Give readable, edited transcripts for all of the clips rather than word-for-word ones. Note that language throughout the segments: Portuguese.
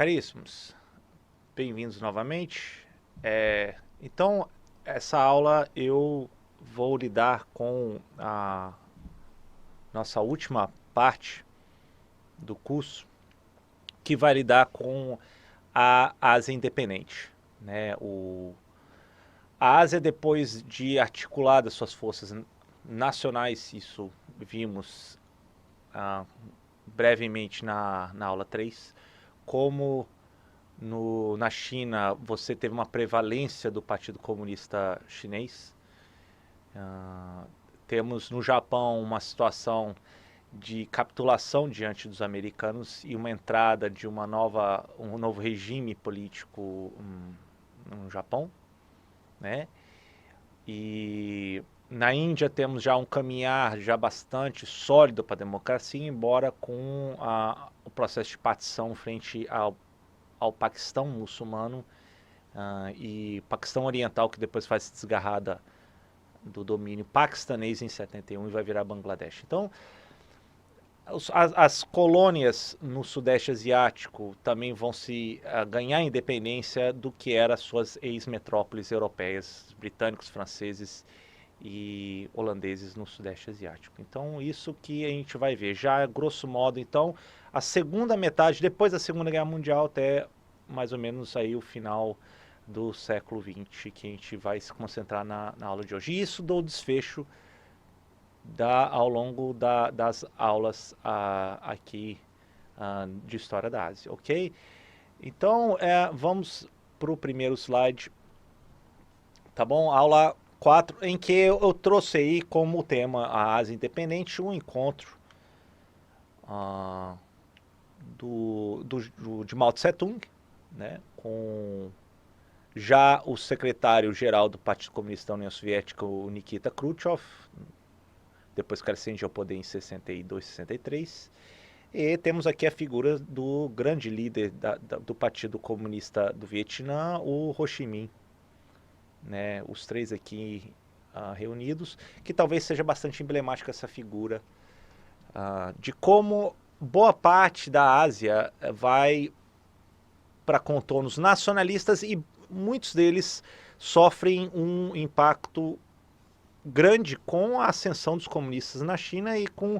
Caríssimos, bem-vindos novamente. Então, essa aula eu vou lidar com a nossa última parte do curso, que vai lidar com a Ásia independente, né? A Ásia, depois de articuladas suas forças nacionais, isso vimos brevemente na aula 3, como na China você teve uma prevalência do Partido Comunista Chinês. Temos no Japão uma situação de capitulação diante dos americanos e uma entrada de um novo regime político no Japão, né? E na Índia temos já um caminhar já bastante sólido para a democracia, embora com o processo de partição frente ao Paquistão muçulmano e Paquistão Oriental, que depois vai se desgarrar do domínio paquistanês em 71 e vai virar Bangladesh. Então, as colônias no Sudeste Asiático também vão se ganhar independência do que eram as suas ex-metrópoles europeias, britânicos, franceses e holandeses no Sudeste Asiático. Então, isso que a gente vai ver. Já, grosso modo, então, a segunda metade, depois da Segunda Guerra Mundial, até mais ou menos aí o final do século XX, que a gente vai se concentrar na aula de hoje. E isso do desfecho ao longo das aulas aqui de História da Ásia, ok? Então, vamos para o primeiro slide, tá bom? Aula 4, em que eu trouxe aí como tema a Ásia Independente, um encontro de Mao Tse Tung, né, com já o secretário-geral do Partido Comunista da União Soviética, o Nikita Khrushchev, depois que ele ascendeu ao poder em 62, 63. E temos aqui a figura do grande líder do Partido Comunista do Vietnã, o Ho Chi Minh, né, os três aqui reunidos, que talvez seja bastante emblemática essa figura de como boa parte da Ásia vai para contornos nacionalistas e muitos deles sofrem um impacto grande com a ascensão dos comunistas na China e com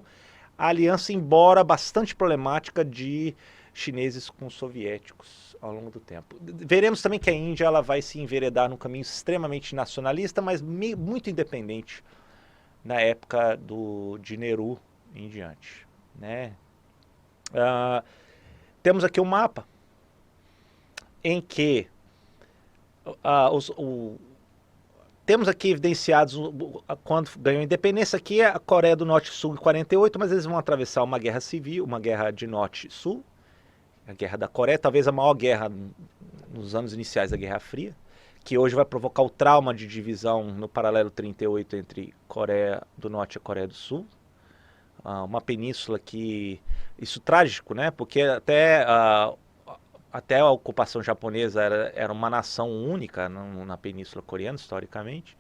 a aliança, embora bastante problemática, de chineses com soviéticos ao longo do tempo. Veremos também que a Índia ela vai se enveredar num caminho extremamente nacionalista, mas muito independente na época de Nehru em diante, né? Temos aqui um mapa em que temos aqui evidenciados quando ganhou a independência. Aqui é a Coreia do Norte e Sul em 48, mas eles vão atravessar uma guerra civil, uma guerra de Norte e Sul, a Guerra da Coreia, talvez a maior guerra nos anos iniciais da Guerra Fria, que hoje vai provocar o trauma de divisão no paralelo 38 entre Coreia do Norte e Coreia do Sul. Uma península que... Isso trágico, né? Porque até a ocupação japonesa era uma nação única na Península Coreana, historicamente.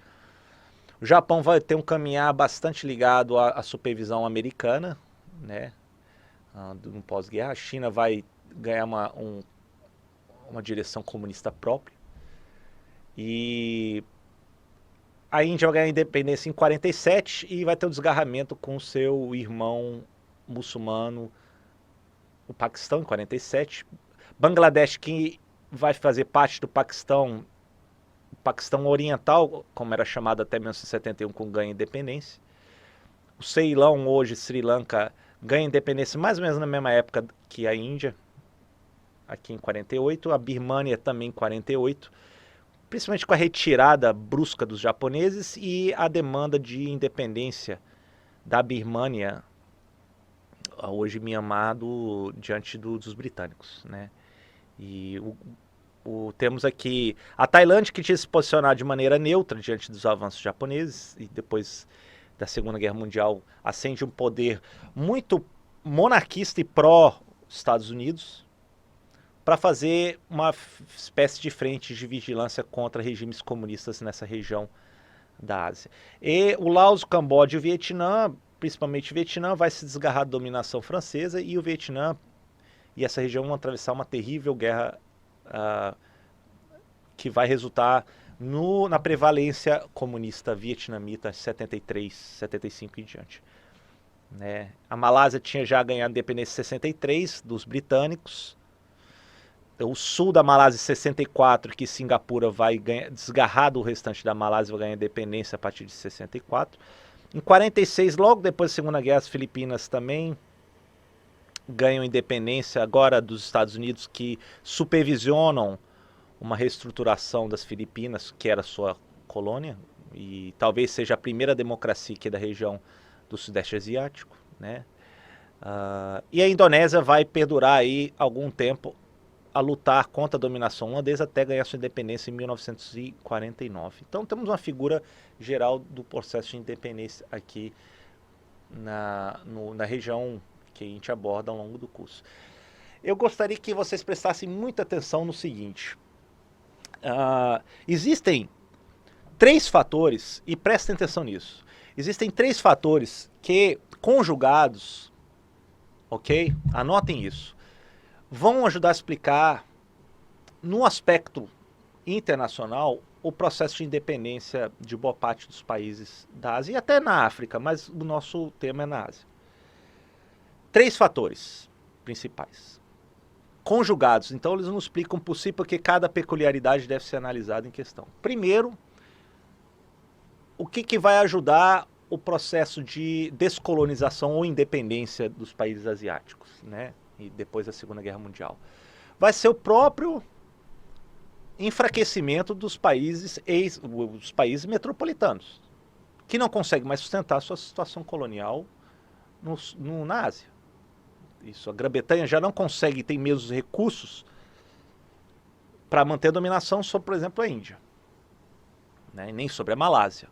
O Japão vai ter um caminhar bastante ligado à supervisão americana, né, no pós-guerra. A China vai ganhar uma direção comunista própria. E a Índia vai ganhar a independência em 47 e vai ter o desgarramento com seu irmão muçulmano, o Paquistão, em 47. Bangladesh, que vai fazer parte do Paquistão, o Paquistão Oriental, como era chamado até 1971, com ganho de independência. O Ceilão, hoje Sri Lanka, ganha independência mais ou menos na mesma época que a Índia, aqui em 48. A Birmânia também em 48, principalmente com a retirada brusca dos japoneses e a demanda de independência da Birmânia, hoje Mianmar, diante dos britânicos, né? E temos aqui a Tailândia, que tinha se posicionado de maneira neutra diante dos avanços japoneses e depois da Segunda Guerra Mundial ascende um poder muito monarquista e pró-Estados Unidos para fazer uma espécie de frente de vigilância contra regimes comunistas nessa região da Ásia. E o Laos, o Camboja e o Vietnã, principalmente o Vietnã, vai se desgarrar da dominação francesa, e o Vietnã e essa região vai atravessar uma terrível guerra que vai resultar na prevalência comunista vietnamita 73, 75 e diante. Né? A Malásia tinha já ganhado independência em 63 dos britânicos. O sul da Malásia em 64, que Singapura vai desgarrar do restante da Malásia, vai ganhar independência a partir de 64. Em 46, logo depois da Segunda Guerra, as Filipinas também ganham independência agora dos Estados Unidos, que supervisionam uma reestruturação das Filipinas, que era sua colônia, e talvez seja a primeira democracia aqui da região do Sudeste Asiático, né? E a Indonésia vai perdurar aí algum tempo a lutar contra a dominação holandesa até ganhar sua independência em 1949. Então temos uma figura geral do processo de independência aqui na região que a gente aborda ao longo do curso. Eu gostaria que vocês prestassem muita atenção no seguinte. Existem 3 fatores, e prestem atenção nisso. Existem 3 fatores que, conjugados, ok? Anotem isso. Vão ajudar a explicar, no aspecto internacional, o processo de independência de boa parte dos países da Ásia e até na África, mas o nosso tema é na Ásia. 3 fatores principais. Conjugados, então eles nos explicam por si porque cada peculiaridade deve ser analisada em questão. Primeiro, o que vai ajudar o processo de descolonização ou independência dos países asiáticos, né? E depois da Segunda Guerra Mundial. Vai ser o próprio enfraquecimento dos países metropolitanos, que não conseguem mais sustentar a sua situação colonial na Ásia. Isso, a Grã-Bretanha já não consegue, tem mesmo recursos para manter a dominação sobre, por exemplo, a Índia, né? E nem sobre a Malásia,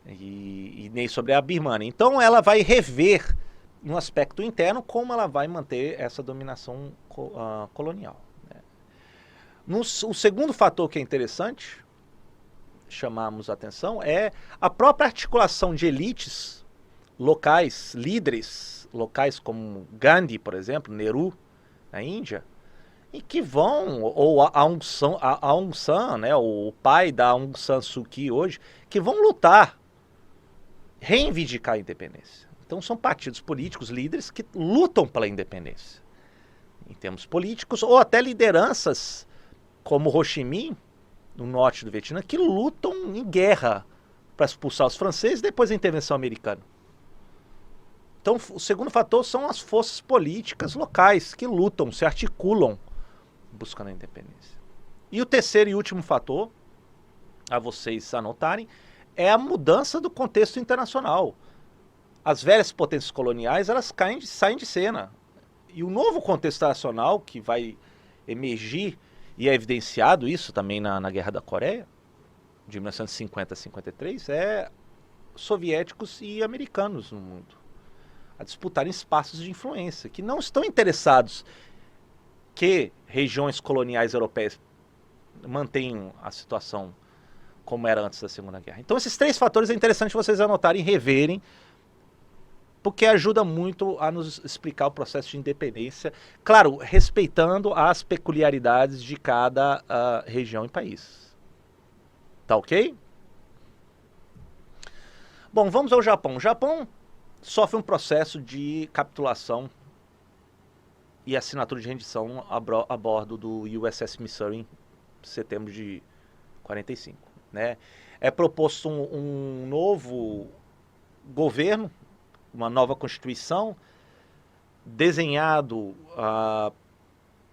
e nem sobre a Birmania. Então ela vai rever, no aspecto interno, como ela vai manter essa dominação colonial. Né? O segundo fator que é interessante, chamamos a atenção, é a própria articulação de elites locais, líderes locais como Gandhi, por exemplo, Nehru, na Índia, e que vão, ou Aung San, né, o pai da Aung San Suu Kyi hoje, que vão lutar, reivindicar a independência. Então são partidos políticos, líderes que lutam pela independência. Em termos políticos, ou até lideranças como Ho Chi Minh, no norte do Vietnã, que lutam em guerra para expulsar os franceses depois da intervenção americana. Então o segundo fator são as forças políticas locais que lutam, se articulam buscando a independência. E o terceiro e último fator, a vocês anotarem, é a mudança do contexto internacional. As velhas potências coloniais, elas saem de cena. E o novo contexto internacional que vai emergir, e é evidenciado isso também na Guerra da Coreia, de 1950 a 53, é soviéticos e americanos no mundo, a disputarem espaços de influência, que não estão interessados que regiões coloniais europeias mantenham a situação como era antes da Segunda Guerra. Então esses 3 fatores é interessante vocês anotarem e reverem, porque ajuda muito a nos explicar o processo de independência, claro, respeitando as peculiaridades de cada região e país. Tá ok? Bom, vamos ao Japão. O Japão sofre um processo de capitulação e assinatura de rendição a bordo do USS Missouri em setembro de 45. Né? É proposto um novo governo, uma nova constituição, desenhado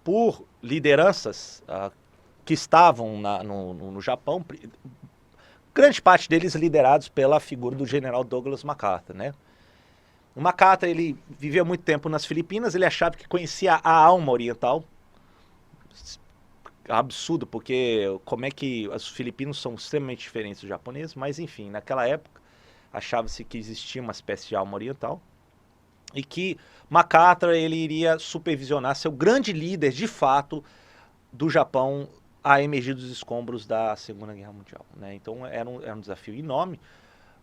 por lideranças que estavam no Japão, grande parte deles liderados pela figura do general Douglas MacArthur, né? O MacArthur, ele vivia muito tempo nas Filipinas, ele achava que conhecia a alma oriental. Absurdo, porque como é que os filipinos são extremamente diferentes dos japoneses, mas enfim, naquela época achava-se que existia uma espécie de alma oriental e que MacArthur ele iria supervisionar, ser o grande líder de fato do Japão a emergir dos escombros da Segunda Guerra Mundial, né? Então era um desafio enorme.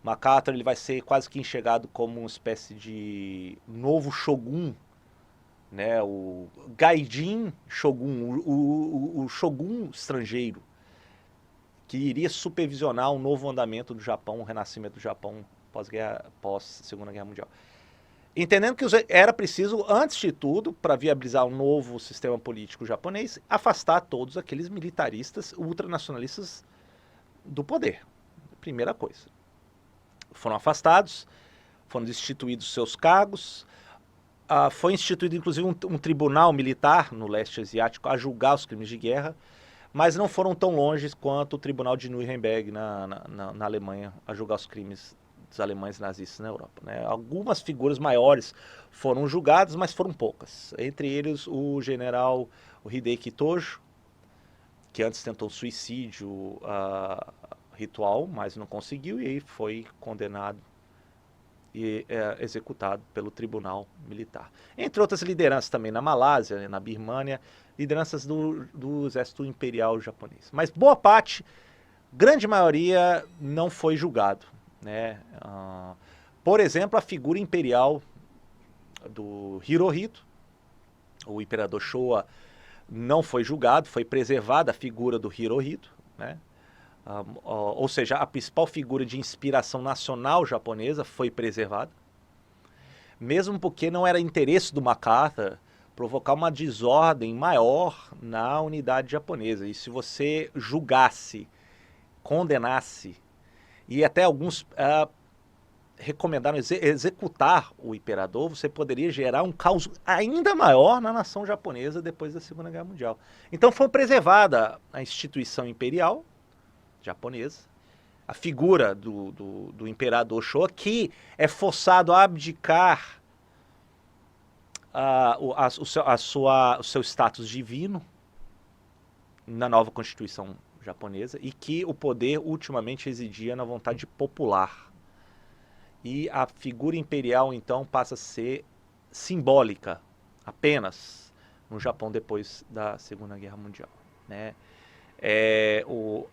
MacArthur ele vai ser quase que enxergado como uma espécie de novo shogun né? O Gaijin Shogun, o Shogun estrangeiro, que iria supervisionar um novo andamento do Japão, o renascimento do Japão pós-Segunda Guerra Mundial. Entendendo que era preciso, antes de tudo, para viabilizar um novo sistema político japonês, afastar todos aqueles militaristas ultranacionalistas do poder. Primeira coisa. Foram afastados, foram destituídos seus cargos, foi instituído inclusive um tribunal militar no leste asiático a julgar os crimes de guerra, mas não foram tão longe quanto o tribunal de Nuremberg na Alemanha a julgar os crimes dos alemães nazistas na Europa, né? Algumas figuras maiores foram julgadas, mas foram poucas. Entre eles o general Hideki Tojo, que antes tentou suicídio ritual, mas não conseguiu, e aí foi condenado e executado pelo tribunal militar. Entre outras lideranças também na Malásia, na Birmânia, lideranças do exército imperial japonês. Mas boa parte, grande maioria, não foi julgado, né? Por exemplo, a figura imperial do Hirohito, o imperador Showa, não foi julgado, foi preservada a figura do Hirohito, né? Ou seja, a principal figura de inspiração nacional japonesa foi preservada, mesmo porque não era interesse do MacArthur provocar uma desordem maior na unidade japonesa. E se você julgasse, condenasse, e até alguns recomendaram executar o imperador, você poderia gerar um caos ainda maior na nação japonesa depois da Segunda Guerra Mundial. Então foi preservada a instituição imperial japonesa, a figura do imperador Showa, que é forçado a abdicar o seu status divino na nova Constituição japonesa, e que o poder ultimamente residia na vontade popular. E a figura imperial, então, passa a ser simbólica apenas no Japão depois da Segunda Guerra Mundial, né? É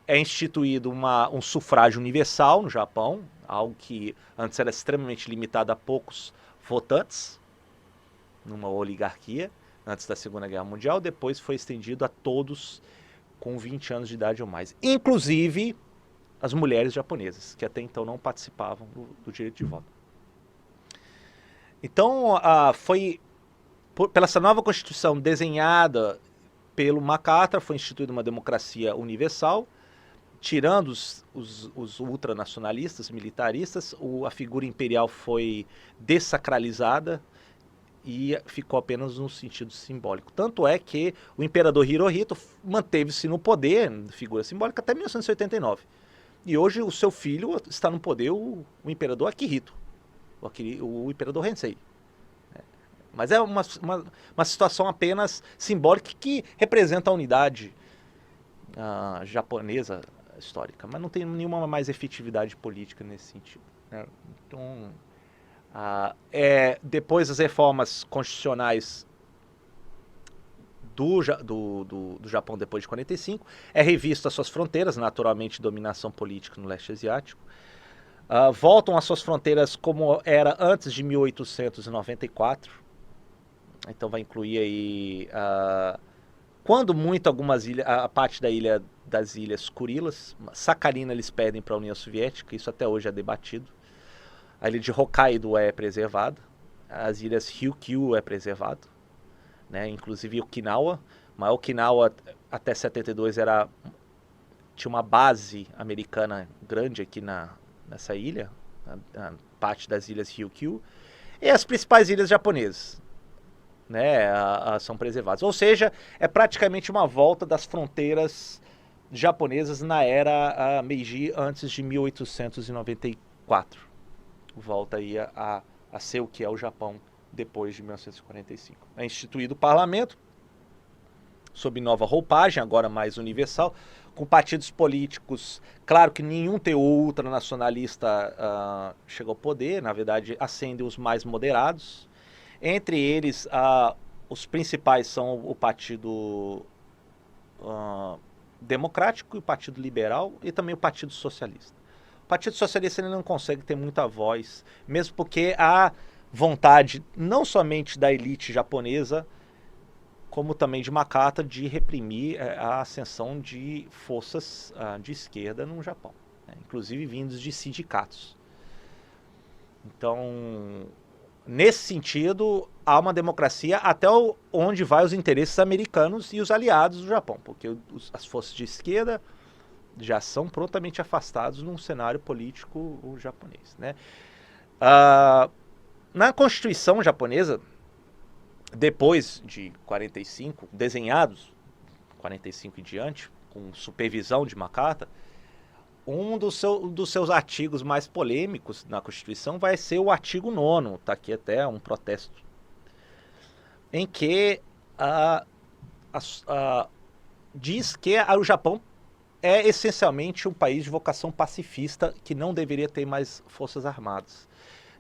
instituído um sufrágio universal no Japão, algo que antes era extremamente limitado a poucos votantes, numa oligarquia, antes da Segunda Guerra Mundial. Depois foi estendido a todos com 20 anos de idade ou mais, inclusive as mulheres japonesas, que até então não participavam do direito de voto. Então, pela essa nova Constituição desenhada pelo MacArthur, foi instituída uma democracia universal, tirando os ultranacionalistas, militaristas. A figura imperial foi dessacralizada e ficou apenas no sentido simbólico. Tanto é que o imperador Hirohito manteve-se no poder, figura simbólica, até 1989. E hoje o seu filho está no poder, o imperador Akihito, o imperador Hensei. Mas é uma situação apenas simbólica que representa a unidade japonesa histórica, mas não tem nenhuma mais efetividade política nesse sentido, né? Então, depois das reformas constitucionais do Japão depois de 45, é revista as suas fronteiras, naturalmente dominação política no leste asiático. Voltam às suas fronteiras como era antes de 1894. Então vai incluir aí, quando muito, algumas ilhas, a parte das ilhas Kurilas. Sakhalina eles pedem para a União Soviética, isso até hoje é debatido. A ilha de Hokkaido é preservada, as ilhas Ryukyu é preservado, né? Inclusive Okinawa, mas Okinawa até 72 tinha uma base americana grande aqui nessa ilha, na parte das ilhas Ryukyu, e as principais ilhas japonesas, né, são preservadas. Ou seja, é praticamente uma volta das fronteiras japonesas na era Meiji, antes de 1894. Volta aí a ser o que é o Japão depois de 1945. É instituído o parlamento, sob nova roupagem, agora mais universal, com partidos políticos. Claro que nenhum teor ultranacionalista chegou ao poder, na verdade ascendem os mais moderados. Entre eles, os principais são o Partido Democrático, o Partido Liberal e também o Partido Socialista. O Partido Socialista ele não consegue ter muita voz, mesmo porque há vontade não somente da elite japonesa, como também de Makata, de reprimir a ascensão de forças de esquerda no Japão, né? Inclusive vindos de sindicatos. Então, nesse sentido, há uma democracia até onde vai os interesses americanos e os aliados do Japão, porque as forças de esquerda já são prontamente afastados num cenário político japonês, né? Na Constituição japonesa, depois de 45, desenhados 45 em diante, com supervisão de Makata, um dos seus artigos mais polêmicos na Constituição vai ser o artigo 9º, está aqui até um protesto, em que diz que o Japão é essencialmente um país de vocação pacifista que não deveria ter mais forças armadas.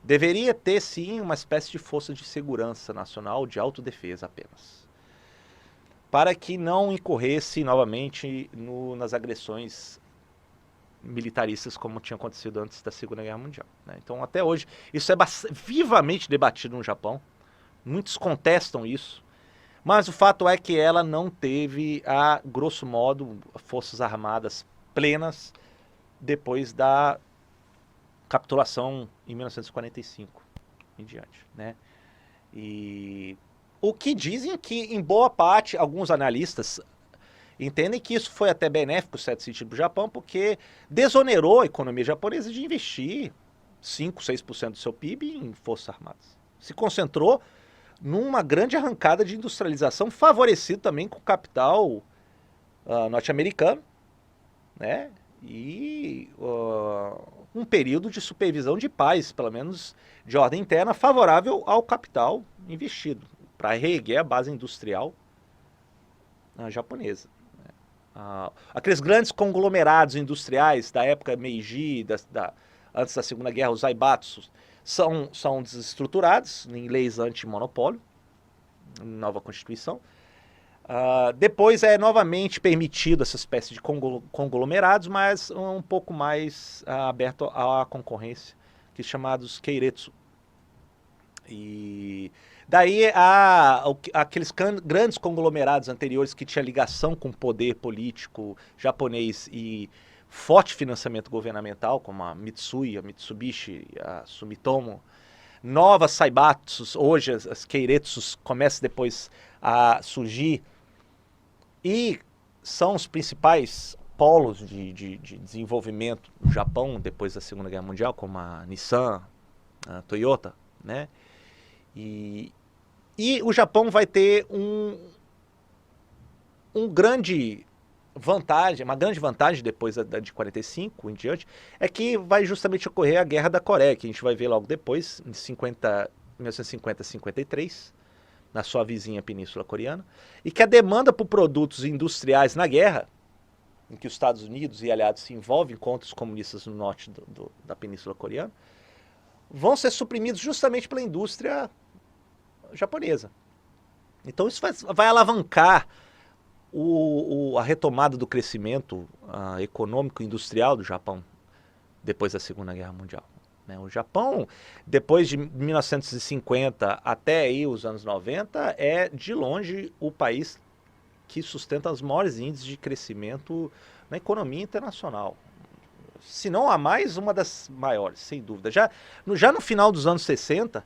Deveria ter, sim, uma espécie de força de segurança nacional, de autodefesa apenas, para que não incorresse novamente nas agressões militaristas como tinha acontecido antes da Segunda Guerra Mundial, né? Então, até hoje, isso é vivamente debatido no Japão. Muitos contestam isso, mas o fato é que ela não teve, a grosso modo, forças armadas plenas depois da capitulação em 1945 em diante, né? E o que dizem que, em boa parte, alguns analistas entendem que isso foi até benéfico, em certo sentido, para o Japão, porque desonerou a economia japonesa de investir 5, 6% do seu PIB em forças armadas. Se concentrou numa grande arrancada de industrialização, favorecido também com o capital norte-americano, né? E um período de supervisão de paz, pelo menos de ordem interna, favorável ao capital investido, para reerguer a base industrial japonesa. Aqueles grandes conglomerados industriais da época Meiji, antes da Segunda Guerra, os Zaibatsu, são desestruturados em leis anti-monopólio, nova Constituição. Depois é novamente permitido essa espécie de conglomerados, mas um pouco mais aberto à concorrência, que são chamados keiretsu. E daí aqueles grandes conglomerados anteriores que tinham ligação com o poder político japonês e forte financiamento governamental, como a Mitsui, a Mitsubishi, a Sumitomo, novas Saibatsus, hoje as Keiretsus começam depois a surgir e são os principais polos de desenvolvimento no Japão depois da Segunda Guerra Mundial, como a Nissan, a Toyota, né? E o Japão vai ter uma grande vantagem depois de 45 em diante, é que vai justamente ocorrer a Guerra da Coreia, que a gente vai ver logo depois, em 1950-53, na sua vizinha Península Coreana, e que a demanda por produtos industriais na guerra, em que os Estados Unidos e aliados se envolvem contra os comunistas no norte da Península Coreana, vão ser suprimidos justamente pela indústria japonesa. Então isso vai alavancar a retomada do crescimento econômico e industrial do Japão depois da Segunda Guerra Mundial, né? O Japão, depois de 1950 até aí os anos 90, é de longe o país que sustenta os maiores índices de crescimento na economia internacional. Se não a mais, uma das maiores, sem dúvida. Já no final dos anos 60,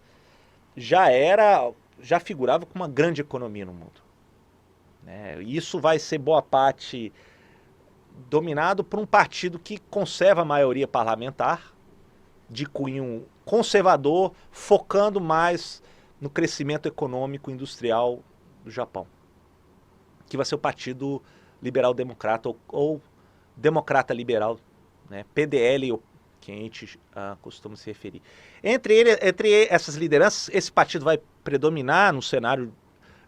já figurava como uma grande economia no mundo, né? Isso vai ser boa parte dominado por um partido que conserva a maioria parlamentar, de cunho conservador, focando mais no crescimento econômico e industrial do Japão, que vai ser o Partido Liberal Democrata ou Democrata Liberal, né? PDL, que a gente costuma se referir. Entre essas lideranças, esse partido vai predominar no cenário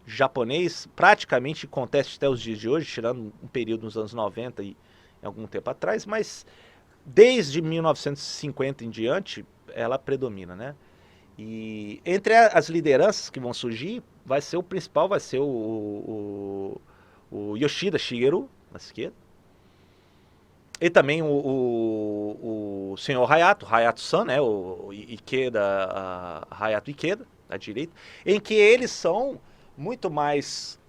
japonês, praticamente conteste até os dias de hoje, tirando um período nos anos 90 e algum tempo atrás, mas desde 1950 em diante, ela predomina, né? E entre as lideranças que vão surgir, o principal vai ser o Yoshida Shigeru, na esquerda. E também o senhor Hayato-san, né, o Ikeda, Hayato Ikeda, da direita, em que eles são muito mais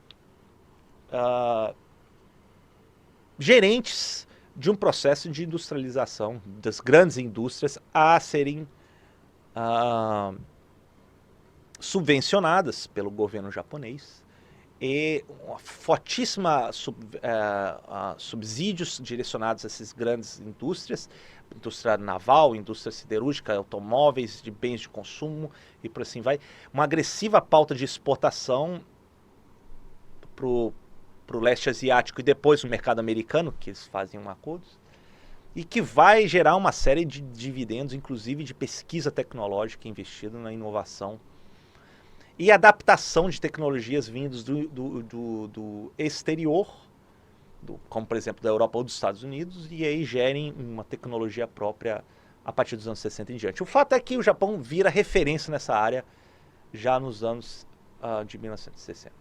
gerentes de um processo de industrialização das grandes indústrias a serem subvencionadas pelo governo japonês e uma fortíssima subsídios direcionados a essas grandes indústrias, indústria naval, indústria siderúrgica, automóveis, de bens de consumo e por assim vai. Uma agressiva pauta de exportação para o leste asiático e depois no mercado americano, que eles fazem acordos, e que vai gerar uma série de dividendos, inclusive de pesquisa tecnológica investida na inovação e adaptação de tecnologias vindas do exterior, como por exemplo da Europa ou dos Estados Unidos, e aí gerem uma tecnologia própria a partir dos anos 60 em diante. O fato é que o Japão vira referência nessa área já nos anos de 1960.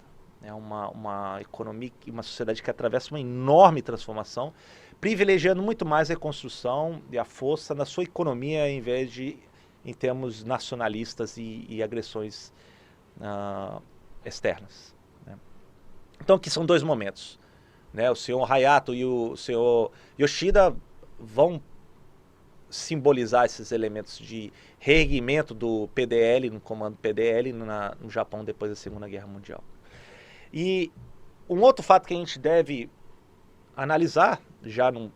É uma economia, uma sociedade que atravessa uma enorme transformação, privilegiando muito mais a reconstrução e a força na sua economia, em vez de em termos nacionalistas e agressões externas. Né? Então aqui são dois momentos. Né? O senhor Hayato e o senhor Yoshida vão simbolizar esses elementos de reerguimento do PDL, no comando PDL no Japão depois da Segunda Guerra Mundial. E um outro fato que a gente deve analisar já na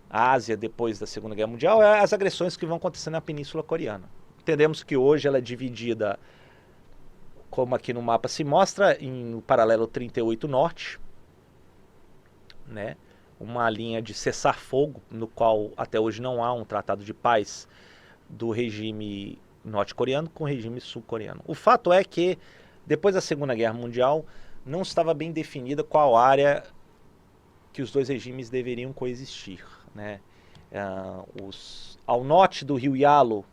Ásia depois da Segunda Guerra Mundial é as agressões que vão acontecer na Península Coreana. Entendemos que hoje ela é dividida, como aqui no mapa se mostra, no paralelo 38 norte, né? Uma linha de cessar-fogo, no qual até hoje não há um tratado de paz do regime norte-coreano com o regime sul-coreano. O fato é que, depois da Segunda Guerra Mundial, não estava bem definida qual área que os dois regimes deveriam coexistir. Né? Ao norte do rio Yalu,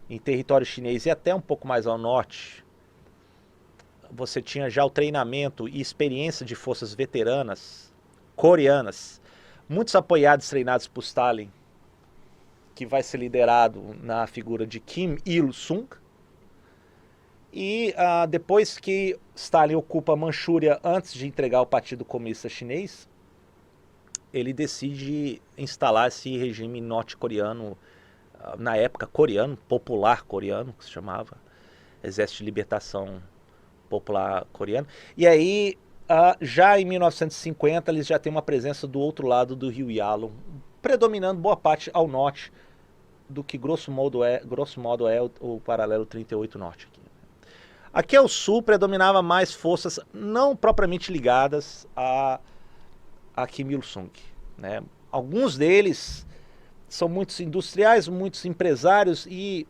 em território chinês, e até um pouco mais ao norte, você tinha já o treinamento e experiência de forças veteranas coreanas, muitos apoiados e treinados por Stalin, que vai ser liderado na figura de Kim Il-sung. E depois que Stalin ocupa a Manchúria antes de entregar o Partido Comunista Chinês, ele decide instalar esse regime norte-coreano, na época coreano, popular coreano, que se chamava Exército de Libertação Popular Coreano. E aí, já em 1950, eles já têm uma presença do outro lado do rio Yalu, predominando boa parte ao norte do que grosso modo é o paralelo 38 norte. Aqui ao sul predominava mais forças não propriamente ligadas a Kim Il-sung. Né? Alguns deles são muitos industriais, muitos empresários e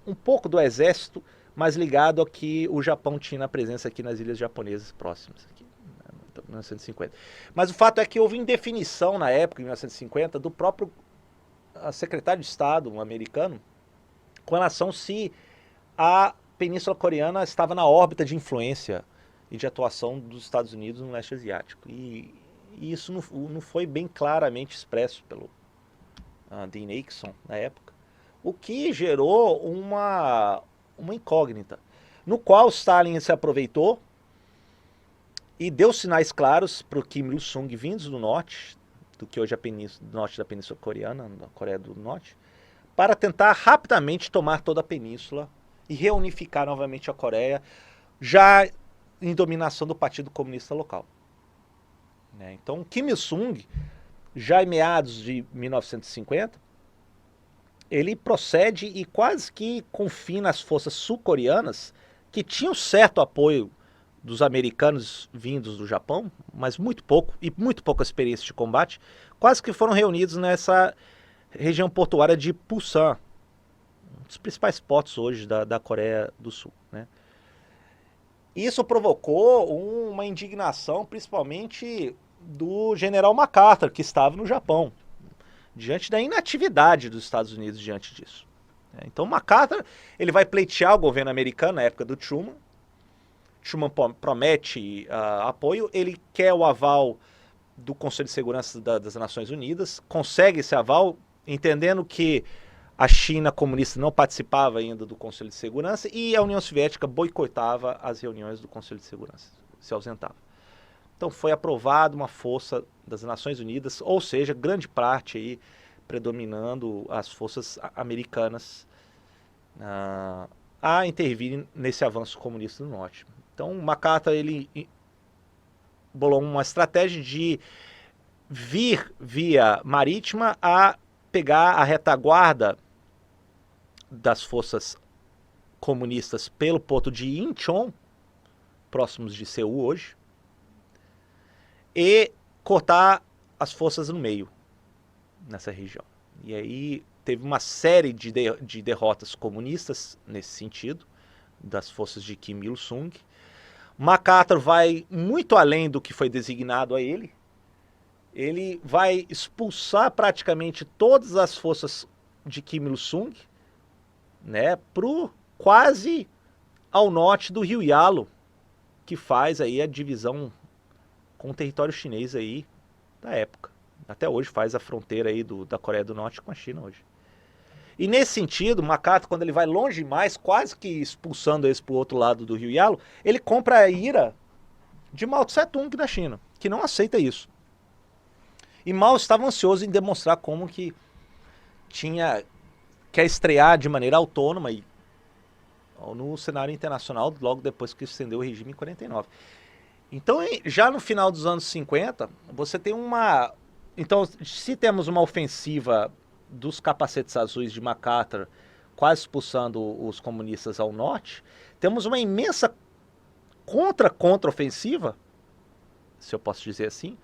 um pouco do exército, mais ligado ao que o Japão tinha na presença aqui nas ilhas japonesas próximas, aqui, em 1950. Mas o fato é que houve indefinição na época, em 1950, do próprio secretário de Estado americano, com relação se a Península Coreana estava na órbita de influência e de atuação dos Estados Unidos no leste asiático. E isso não foi bem claramente expresso pelo Dean Nixon na época, o que gerou uma incógnita, no qual Stalin se aproveitou e deu sinais claros para o Kim Il-sung vindos do norte, do que hoje é do norte da Península Coreana, da Coreia do Norte, para tentar rapidamente tomar toda a península e reunificar novamente a Coreia, já em dominação do Partido Comunista local. Então, Kim Il-sung, já em meados de 1950, ele procede e quase que confina as forças sul-coreanas, que tinham certo apoio dos americanos vindos do Japão, mas muito pouco, e muito pouca experiência de combate, quase que foram reunidos nessa região portuária de Pusan, um dos principais portos hoje da Coreia do Sul. Né? Isso provocou uma indignação, principalmente do general MacArthur, que estava no Japão, diante da inatividade dos Estados Unidos diante disso. Então MacArthur, ele vai pleitear o governo americano na época do Truman. Truman promete apoio, ele quer o aval do Conselho de Segurança das Nações Unidas, consegue esse aval, entendendo que a China comunista não participava ainda do Conselho de Segurança e a União Soviética boicotava as reuniões do Conselho de Segurança, se ausentava. Então foi aprovada uma força das Nações Unidas, ou seja, grande parte aí predominando as forças americanas a intervirem nesse avanço comunista do norte. Então MacArthur ele bolou uma estratégia de vir via marítima a pegar a retaguarda das forças comunistas pelo porto de Incheon, próximos de Seul hoje, e cortar as forças no meio, nessa região. E aí teve uma série de derrotas comunistas nesse sentido, das forças de Kim Il-sung. MacArthur vai muito além do que foi designado a ele. Ele vai expulsar praticamente todas as forças de Kim Il-sung, né, quase ao norte do rio Yalu, que faz aí a divisão com o território chinês aí da época. Até hoje faz a fronteira aí da Coreia do Norte com a China hoje. E nesse sentido, MacArthur, quando ele vai longe demais, quase que expulsando eles para o outro lado do rio Yalu, ele compra a ira de Mao Tse-tung da China, que não aceita isso. E Mao estava ansioso em demonstrar como que quer estrear de maneira autônoma e no cenário internacional logo depois que estendeu o regime em 49. Então, já no final dos anos 50, você tem uma... Então, se temos uma ofensiva dos capacetes azuis de MacArthur quase expulsando os comunistas ao norte, temos uma imensa contra-ofensiva, se eu posso dizer assim,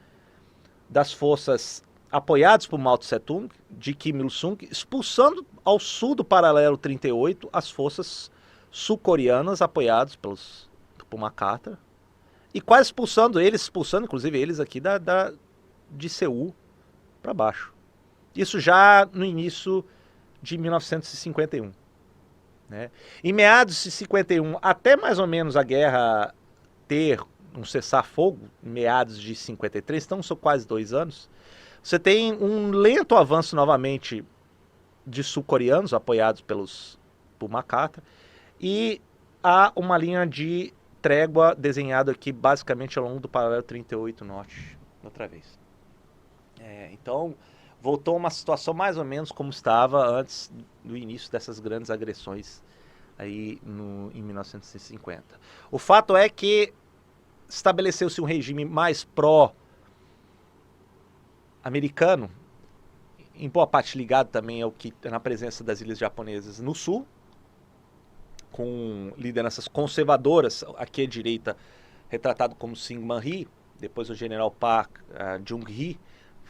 das forças apoiadas por Mao Tse-tung, de Kim Il-sung, expulsando ao sul do paralelo 38 as forças sul-coreanas apoiadas por MacArthur, e quase expulsando inclusive eles aqui de Seul para baixo. Isso já no início de 1951. Né? Em meados de 51, até mais ou menos a guerra ter um cessar-fogo, em meados de 53, então são quase 2 anos, você tem um lento avanço novamente de sul-coreanos apoiados por MacArthur, e há uma linha de trégua desenhada aqui basicamente ao longo do paralelo 38 norte, outra vez. Então, voltou a uma situação mais ou menos como estava antes do início dessas grandes agressões aí em 1950. O fato é que estabeleceu-se um regime mais pró-americano, em boa parte ligado também ao que na presença das ilhas japonesas no sul, com lideranças conservadoras, aqui à direita retratado como Syngman Rhee, depois o general Park Chung-hee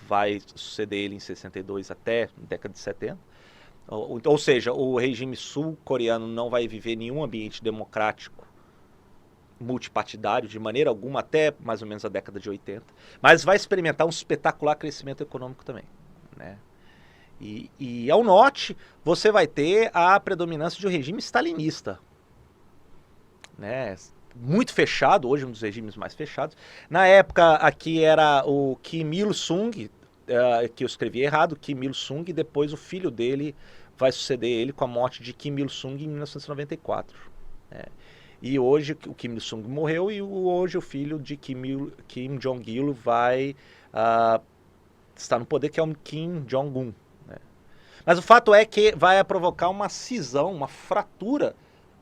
vai suceder ele em 62 até a década de 70. Ou seja, o regime sul-coreano não vai viver nenhum ambiente democrático multipartidário de maneira alguma até mais ou menos a década de 80, mas vai experimentar um espetacular crescimento econômico também, né? E ao norte você vai ter a predominância de um regime stalinista, né? Muito fechado, hoje um dos regimes mais fechados. Na época aqui era o Kim Il-sung, que eu escrevi errado, Kim Il-sung, e depois o filho dele vai suceder ele com a morte de Kim Il-sung em 1994. Né? E hoje o Kim Il-sung morreu e hoje o filho de Kim Jong-il vai estar no poder, que é o Kim Jong-un. Né? Mas o fato é que vai provocar uma cisão, uma fratura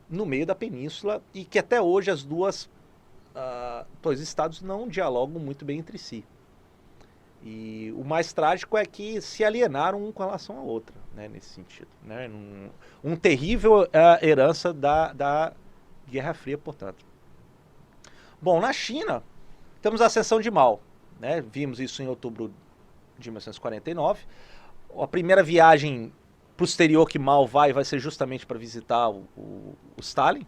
no meio da península, e que até hoje os dois estados não dialogam muito bem entre si. E o mais trágico é que se alienaram um com relação à outra, né, nesse sentido. Né, um terrível herança da Guerra Fria, portanto. Bom, na China, temos a ascensão de Mao. Né, vimos isso em outubro de 1949. A primeira viagem para o exterior que Mao vai ser justamente para visitar o Stalin,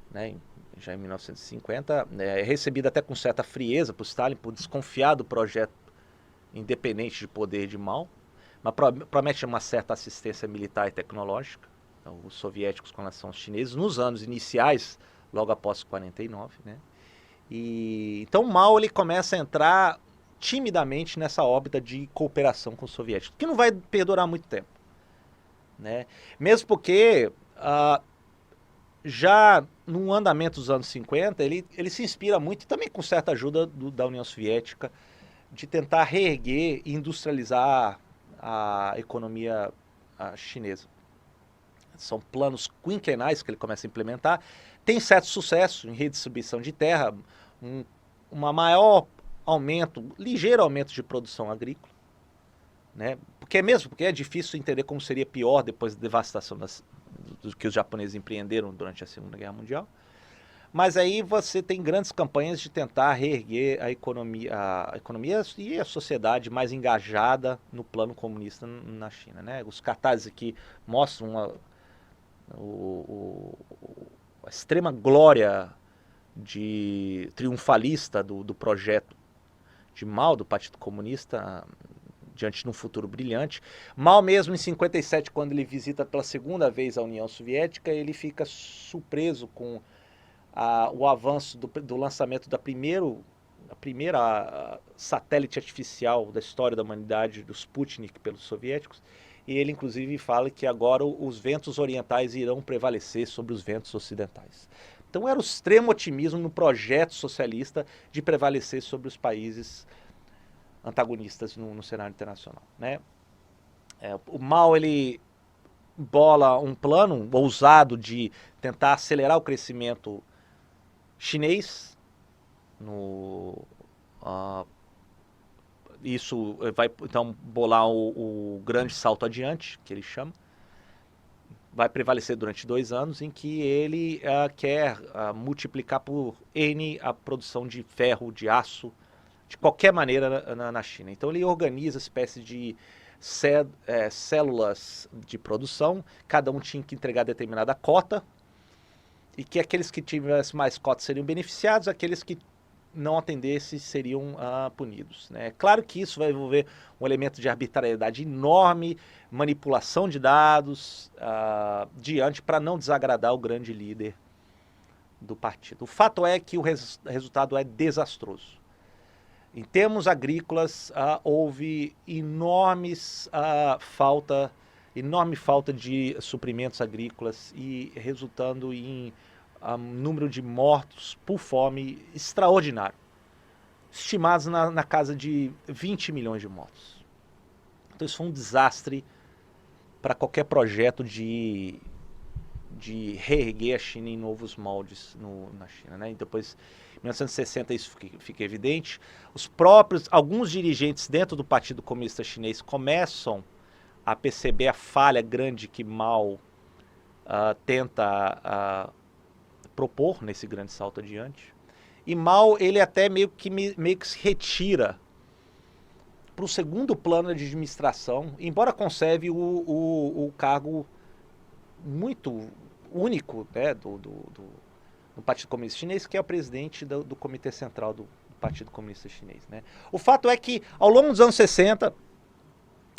né, já em 1950, é recebida até com certa frieza por Stalin, por desconfiar do projeto independente de poder de Mao, mas promete uma certa assistência militar e tecnológica, então, os soviéticos com relação aos chineses, nos anos iniciais, logo após 49, né? Então Mao ele começa a entrar timidamente nessa órbita de cooperação com os soviéticos, que não vai perdurar muito tempo, né? Mesmo porque já no andamento dos anos 50, ele se inspira muito, e também com certa ajuda da União Soviética, de tentar reerguer e industrializar a economia chinesa. São planos quinquenais que ele começa a implementar. Tem certo sucesso em redistribuição de terra, uma maior aumento, ligeiro aumento de produção agrícola, né? Porque é difícil entender como seria pior depois da devastação do que os japoneses empreenderam durante a Segunda Guerra Mundial. Mas aí você tem grandes campanhas de tentar reerguer a economia e a sociedade mais engajada no plano comunista na China, né? Os cartazes aqui mostram a extrema glória triunfalista do projeto de Mao, do Partido Comunista, diante de um futuro brilhante. Mao mesmo, em 57, quando ele visita pela segunda vez a União Soviética, ele fica surpreso com o avanço do lançamento da primeira satélite artificial da história da humanidade, do Sputnik, pelos soviéticos. E ele, inclusive, fala que agora os ventos orientais irão prevalecer sobre os ventos ocidentais. Então era o extremo otimismo no projeto socialista de prevalecer sobre os países antagonistas no cenário internacional, né? O Mao, ele bola um plano ousado de tentar acelerar o crescimento chinês. Isso vai então bolar o grande salto adiante, que ele chama. Vai prevalecer durante 2 anos, em que ele quer multiplicar por N a produção de ferro, de aço, de qualquer maneira na China. Então ele organiza espécie de células de produção, cada um tinha que entregar determinada cota, e que aqueles que tivessem mais cotas seriam beneficiados, aqueles que não atendessem seriam punidos, né? Claro que isso vai envolver um elemento de arbitrariedade enorme, manipulação de dados, para não desagradar o grande líder do partido. O fato é que o resultado é desastroso. Em termos agrícolas, houve enorme falta de suprimentos agrícolas, e resultando em número de mortos por fome extraordinário, estimados na casa de 20 milhões de mortos. Então isso foi um desastre para qualquer projeto de reerguer a China em novos moldes na China, né? E depois, em 1960, isso fica evidente. Alguns dirigentes dentro do Partido Comunista Chinês começam a perceber a falha grande que Mao tenta propor nesse grande salto adiante. E Mao, ele até meio que se retira para o segundo plano de administração, embora conserve o cargo muito único, né, do Partido Comunista Chinês, que é o presidente do Comitê Central do Partido Comunista Chinês, né? O fato é que, ao longo dos anos 60,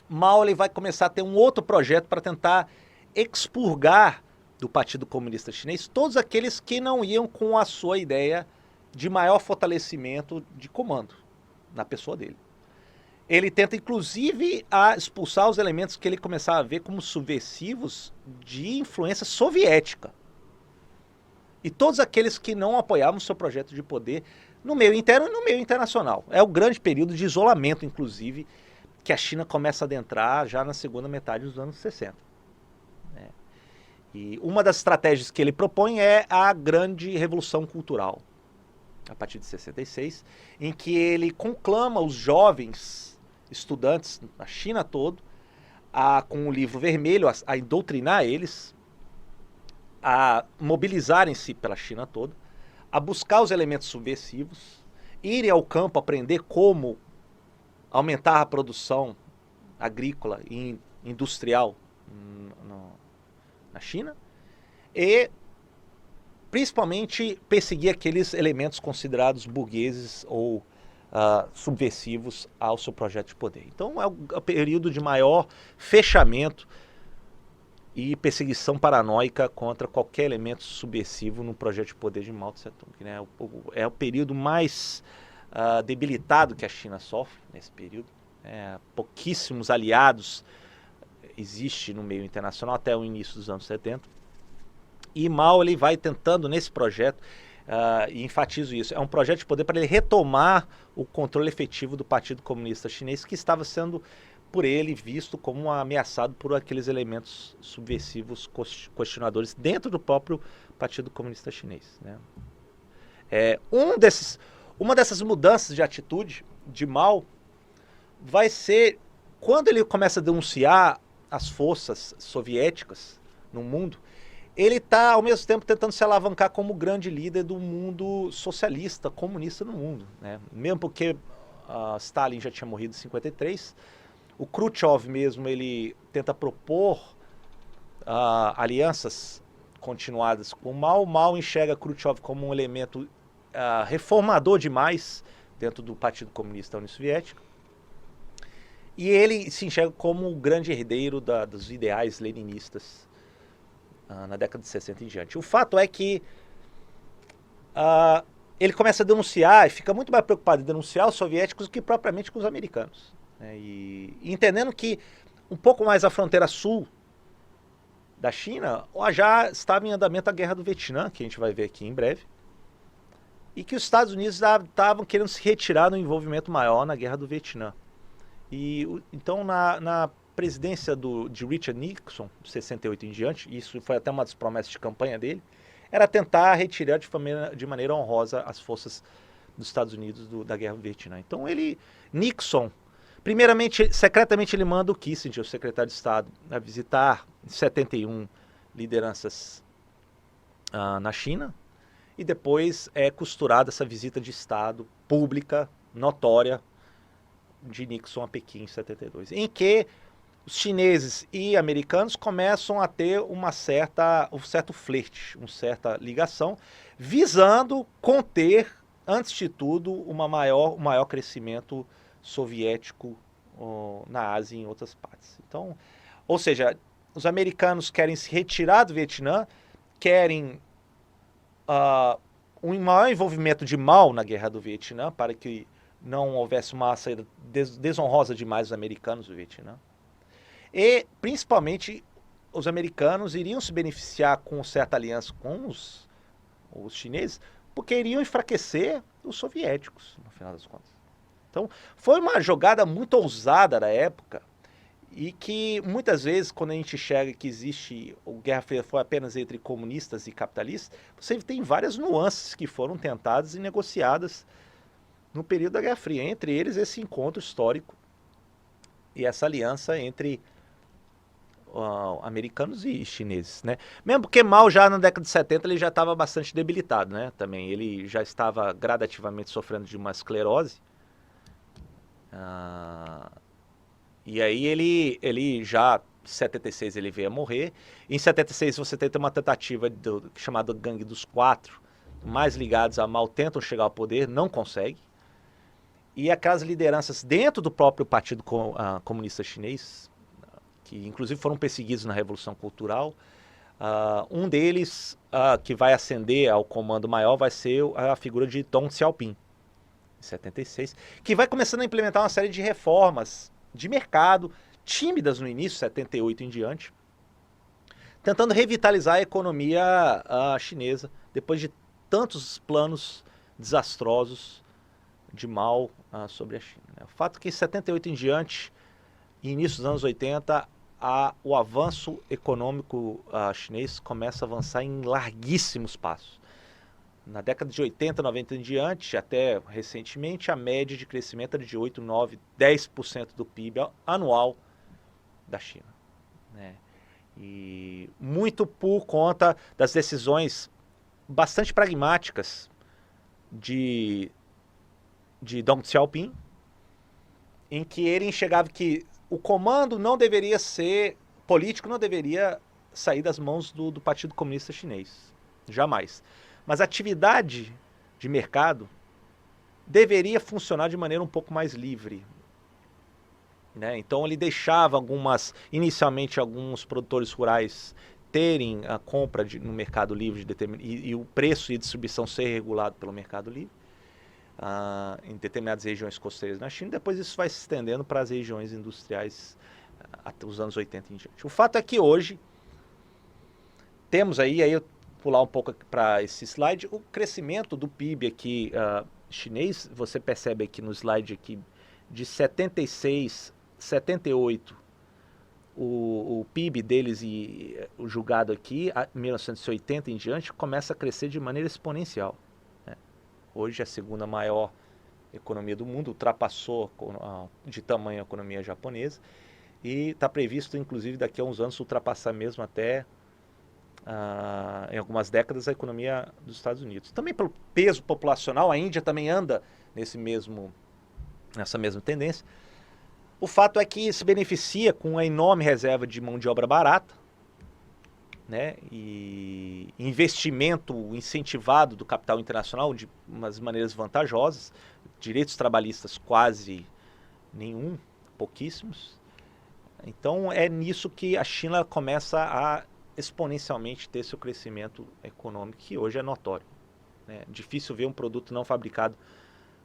Mao, ele vai começar a ter um outro projeto para tentar expurgar do Partido Comunista Chinês todos aqueles que não iam com a sua ideia de maior fortalecimento de comando na pessoa dele. Ele tenta, inclusive, expulsar os elementos que ele começava a ver como subversivos de influência soviética. E todos aqueles que não apoiavam o seu projeto de poder no meio interno e no meio internacional. É o grande período de isolamento, inclusive, que a China começa a adentrar já na segunda metade dos anos 60. E uma das estratégias que ele propõe é a grande revolução cultural, a partir de 66, em que ele conclama os jovens estudantes na China todo, com o livro vermelho, a doutrinar eles, a mobilizarem-se pela China toda, a buscar os elementos subversivos, irem ao campo aprender como aumentar a produção agrícola e industrial na China, e principalmente perseguir aqueles elementos considerados burgueses ou subversivos ao seu projeto de poder. Então é o período de maior fechamento e perseguição paranoica contra qualquer elemento subversivo no projeto de poder de Mao Tse Tung, né? É o período mais debilitado que a China sofre nesse período. Pouquíssimos aliados existem no meio internacional até o início dos anos 70. E Mao ele vai tentando nesse projeto, e enfatizo isso, é um projeto de poder para ele retomar o controle efetivo do Partido Comunista Chinês, que estava sendo por ele visto como ameaçado por aqueles elementos subversivos questionadores dentro do próprio Partido Comunista Chinês, né? Uma dessas mudanças de atitude de Mao vai ser quando ele começa a denunciar as forças soviéticas no mundo. Ele está, ao mesmo tempo, tentando se alavancar como grande líder do mundo socialista, comunista no mundo, né? Mesmo porque Stalin já tinha morrido em 53, o Khrushchev mesmo, ele tenta propor alianças continuadas com o Mao. Mao enxerga Khrushchev como um elemento reformador demais dentro do Partido Comunista da União Soviética. E ele se enxerga como o grande herdeiro dos ideais leninistas na década de 60 em diante. O fato é que ele começa a denunciar e fica muito mais preocupado em denunciar os soviéticos do que propriamente com os americanos, né? E entendendo que um pouco mais a fronteira sul da China já estava em andamento a Guerra do Vietnã, que a gente vai ver aqui em breve, e que os Estados Unidos estavam querendo se retirar do envolvimento maior na Guerra do Vietnã. E então na presidência de Richard Nixon, de 68 em diante, isso foi até uma das promessas de campanha dele, era tentar retirar de maneira honrosa as forças dos Estados Unidos da Guerra do Vietnã. Então Nixon, primeiramente, secretamente ele manda o Kissinger, o secretário de Estado, a visitar em 71 lideranças na China, e depois é costurada essa visita de Estado pública, notória, de Nixon a Pequim em 72, em que os chineses e americanos começam a ter um certo flerte, uma certa ligação, visando conter, antes de tudo, um maior crescimento soviético na Ásia e em outras partes. Então, ou seja, os americanos querem se retirar do Vietnã, querem um maior envolvimento de Mao na Guerra do Vietnã, para que não houvesse uma saída desonrosa demais dos americanos do Vietnã. E, principalmente, os americanos iriam se beneficiar com certa aliança com os chineses, porque iriam enfraquecer os soviéticos, no final das contas. Então, foi uma jogada muito ousada da época, e que muitas vezes, quando a gente enxerga que existe a Guerra Fria foi apenas entre comunistas e capitalistas, você tem várias nuances que foram tentadas e negociadas no período da Guerra Fria, entre eles esse encontro histórico e essa aliança entre americanos e chineses, né? Mesmo porque Mao já na década de 70 ele já estava bastante debilitado, né? Também ele já estava gradativamente sofrendo de uma esclerose, e aí ele já em 76 ele veio a morrer. Em 76 você tem uma tentativa chamada Gangue dos Quatro, mais ligados a Mao, tentam chegar ao poder, não conseguem. E aquelas lideranças dentro do próprio Partido Comunista Chinês, que inclusive foram perseguidos na Revolução Cultural, um deles que vai ascender ao comando maior vai ser a figura de Deng Xiaoping, em 76, que vai começando a implementar uma série de reformas de mercado, tímidas no início, 78 em diante, tentando revitalizar a economia chinesa, depois de tantos planos desastrosos de Mao sobre a China, né? O fato é que em 78 em diante, e início dos anos 80, o avanço econômico chinês começa a avançar em larguíssimos passos. Na década de 80, 90 em diante, até recentemente, a média de crescimento era de 8, 9, 10% do PIB anual da China, né? E muito por conta das decisões bastante pragmáticas de Deng Xiaoping, em que ele enxergava que o comando não deveria ser político, não deveria sair das mãos do Partido Comunista Chinês, jamais. Mas a atividade de mercado deveria funcionar de maneira um pouco mais livre, né? Então ele deixava inicialmente alguns produtores rurais terem a compra no mercado livre e o preço e distribuição ser regulado pelo mercado livre. em determinadas regiões costeiras na China. Depois isso vai se estendendo para as regiões industriais até os anos 80 em diante. O fato é que hoje temos aí eu pular um pouco para esse slide, o crescimento do PIB aqui chinês. Você percebe aqui no slide aqui de 76, 78, o PIB deles e o julgado aqui, a 1980 em diante, começa a crescer de maneira exponencial. Né? Hoje é a segunda maior economia do mundo, ultrapassou de tamanho a economia japonesa e está previsto, inclusive, daqui a uns anos ultrapassar mesmo até, em algumas décadas, a economia dos Estados Unidos. Também pelo peso populacional, a Índia também anda nessa mesma tendência. O fato é que se beneficia com a enorme reserva de mão de obra barata, né, e investimento incentivado do capital internacional de umas maneiras vantajosas, direitos trabalhistas quase nenhum, pouquíssimos. Então é nisso que a China começa a exponencialmente ter seu crescimento econômico, que hoje é notório. Né? Difícil ver um produto não fabricado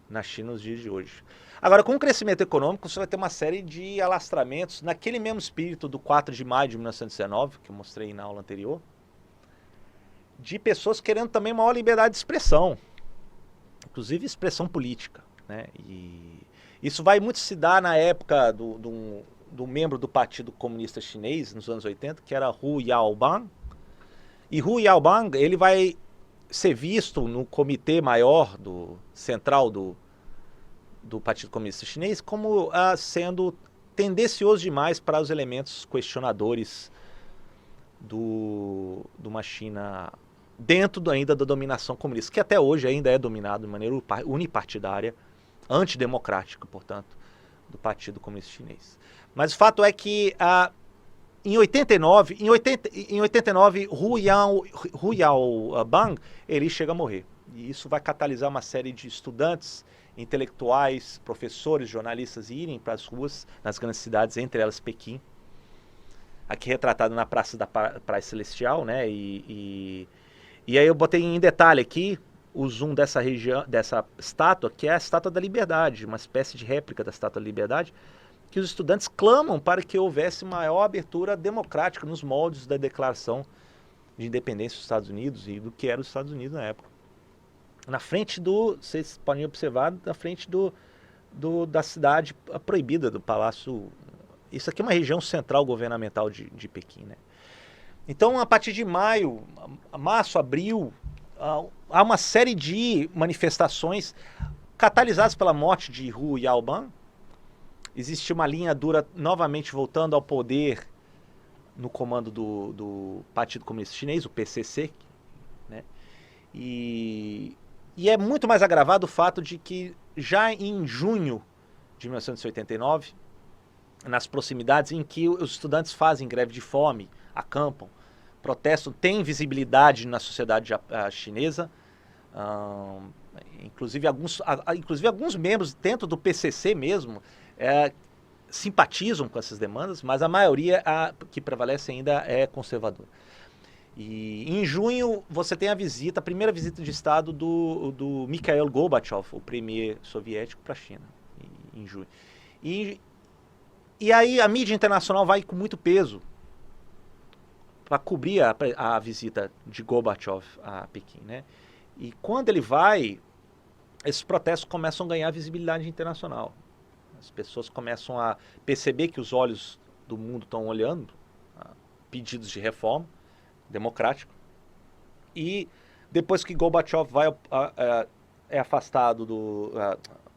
na China nos dias de hoje. Agora, com o crescimento econômico, você vai ter uma série de alastramentos, naquele mesmo espírito do 4 de maio de 1919, que eu mostrei na aula anterior, de pessoas querendo também maior liberdade de expressão, inclusive expressão política. Né? E isso vai muito se dar na época do membro do Partido Comunista Chinês, nos anos 80, que era Hu Yaobang. E Hu Yaobang, ele vai ser visto no comitê maior central do Partido Comunista Chinês como sendo tendencioso demais para os elementos questionadores de uma China dentro ainda da dominação comunista, que até hoje ainda é dominado de maneira unipartidária, antidemocrática, portanto, do Partido Comunista Chinês. Mas o fato é que em 89, Hu Yaobang, ele chega a morrer. E isso vai catalisar uma série de estudantes, intelectuais, professores, jornalistas irem para as ruas, nas grandes cidades, entre elas Pequim. Aqui retratado na Praça da Praia Celestial, né? E aí eu botei em detalhe aqui o zoom dessa região, dessa estátua, que é a Estátua da Liberdade, uma espécie de réplica da Estátua da Liberdade, que os estudantes clamam para que houvesse maior abertura democrática nos moldes da Declaração de Independência dos Estados Unidos e do que era os Estados Unidos na época. Na frente vocês podem observar, na frente da cidade proibida, do Palácio. Isso aqui é uma região central governamental de Pequim, né? Então, a partir de março, abril, há uma série de manifestações catalisadas pela morte de Hu Yaobang. Existe uma linha dura novamente voltando ao poder no comando do Partido Comunista Chinês, o PCC, né? E é muito mais agravado o fato de que já em junho de 1989, nas proximidades em que os estudantes fazem greve de fome, acampam, protestam, têm visibilidade na sociedade chinesa, inclusive alguns membros dentro do PCC mesmo simpatizam com essas demandas, mas a maioria que prevalece ainda é conservadora. E em junho você tem a primeira visita de Estado do Mikhail Gorbachev, o premier soviético, para a China, em junho. E aí a mídia internacional vai com muito peso para cobrir a visita de Gorbachev a Pequim, né? E quando ele vai, esses protestos começam a ganhar visibilidade internacional. As pessoas começam a perceber que os olhos do mundo estão olhando pedidos de reforma democrática. E depois que Gorbachev é afastado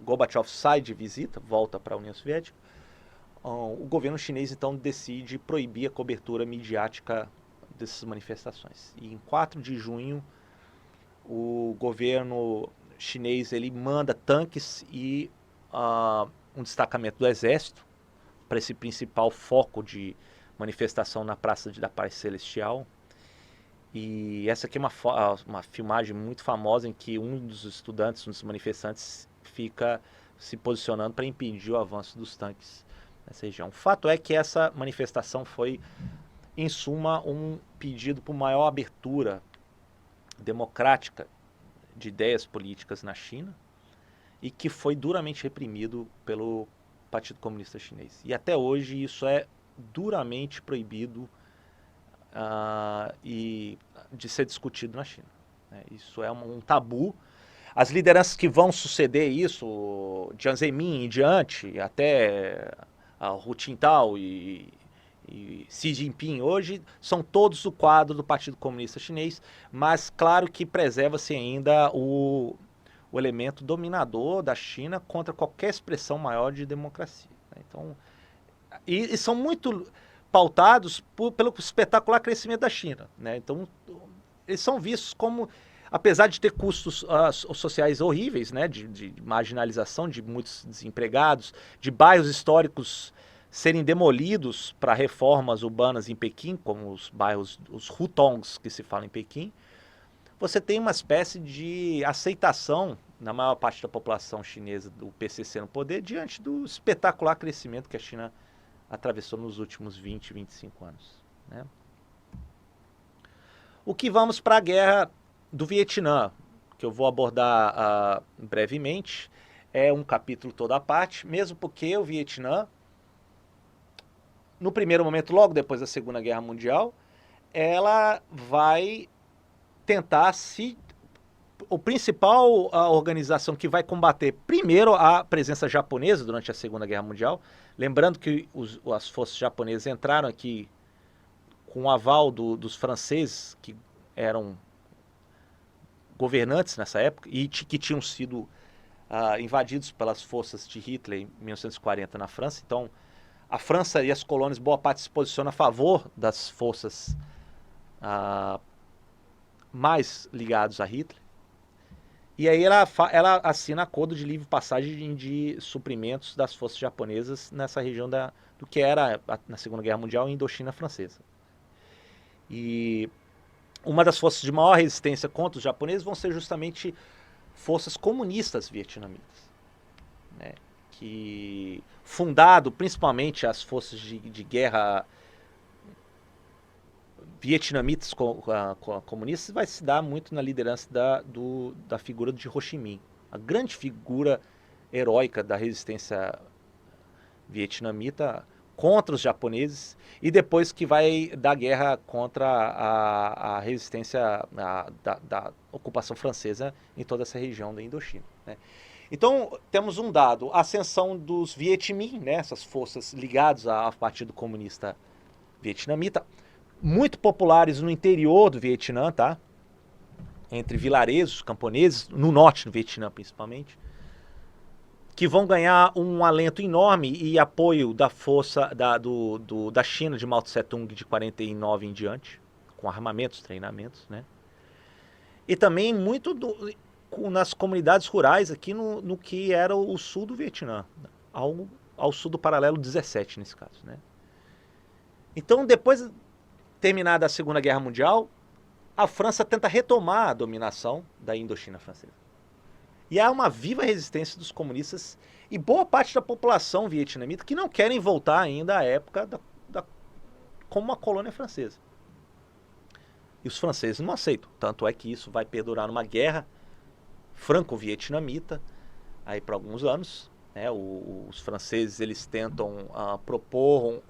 Gorbachev sai de visita, volta para a União Soviética, o governo chinês então decide proibir a cobertura midiática dessas manifestações. E em 4 de junho, o governo chinês ele manda tanques e um destacamento do exército para esse principal foco de manifestação na Praça da Paz Celestial. E essa aqui é uma filmagem muito famosa em que um dos estudantes, um dos manifestantes, fica se posicionando para impedir o avanço dos tanques nessa região. O fato é que essa manifestação foi, em suma, um pedido por maior abertura democrática de ideias políticas na China e que foi duramente reprimido pelo Partido Comunista Chinês. E até hoje isso é duramente proibido e de ser discutido na China. Isso é um tabu. As lideranças que vão suceder isso, Jiang Zemin em diante, até Hu Jintao e Xi Jinping hoje, são todos do quadro do Partido Comunista Chinês, mas claro que preserva-se ainda o elemento dominador da China contra qualquer expressão maior de democracia. Então, e são muito pautados pelo espetacular crescimento da China. Então, eles são vistos como, apesar de ter custos sociais horríveis, de marginalização de muitos desempregados, de bairros históricos serem demolidos para reformas urbanas em Pequim, como os bairros, os hutongs que se fala em Pequim, você tem uma espécie de aceitação na maior parte da população chinesa do PCC no poder diante do espetacular crescimento que a China atravessou nos últimos 20, 25 anos. O que vamos para a guerra do Vietnã, que eu vou abordar brevemente, é um capítulo toda à parte, mesmo porque o Vietnã, no primeiro momento, logo depois da Segunda Guerra Mundial, ela vai tentar o principal organização que vai combater primeiro a presença japonesa durante a Segunda Guerra Mundial, lembrando que as forças japonesas entraram aqui com o aval dos franceses, que eram governantes nessa época e que tinham sido invadidos pelas forças de Hitler em 1940 na França. Então, a França e as colônias, boa parte se posiciona a favor das forças mais ligadas a Hitler. E aí ela assina acordo de livre passagem de suprimentos das forças japonesas nessa região do que era, na Segunda Guerra Mundial, a Indochina francesa. E uma das forças de maior resistência contra os japoneses vão ser justamente forças comunistas vietnamitas, que, fundado principalmente as forças de guerra vietnamitas comunistas, vai se dar muito na liderança da figura de Ho Chi Minh, a grande figura heróica da resistência vietnamita contra os japoneses, e depois que vai dar guerra contra a resistência da ocupação francesa em toda essa região da Indochina. Então, temos um dado, a ascensão dos Viet Minh, essas forças ligadas ao Partido Comunista Vietnamita, muito populares no interior do Vietnã, entre vilarejos, camponeses, no norte do Vietnã principalmente, que vão ganhar um alento enorme e apoio da força da China de Mao Tse Tung de 49 em diante, com armamentos, treinamentos, E também muito nas comunidades rurais aqui no que era o sul do Vietnã, ao sul do paralelo 17 nesse caso, Então, depois terminada a Segunda Guerra Mundial, a França tenta retomar a dominação da Indochina francesa. E há uma viva resistência dos comunistas e boa parte da população vietnamita que não querem voltar ainda à época como uma colônia francesa. E os franceses não aceitam. Tanto é que isso vai perdurar numa guerra franco-vietnamita aí por alguns anos. Os franceses eles tentam propor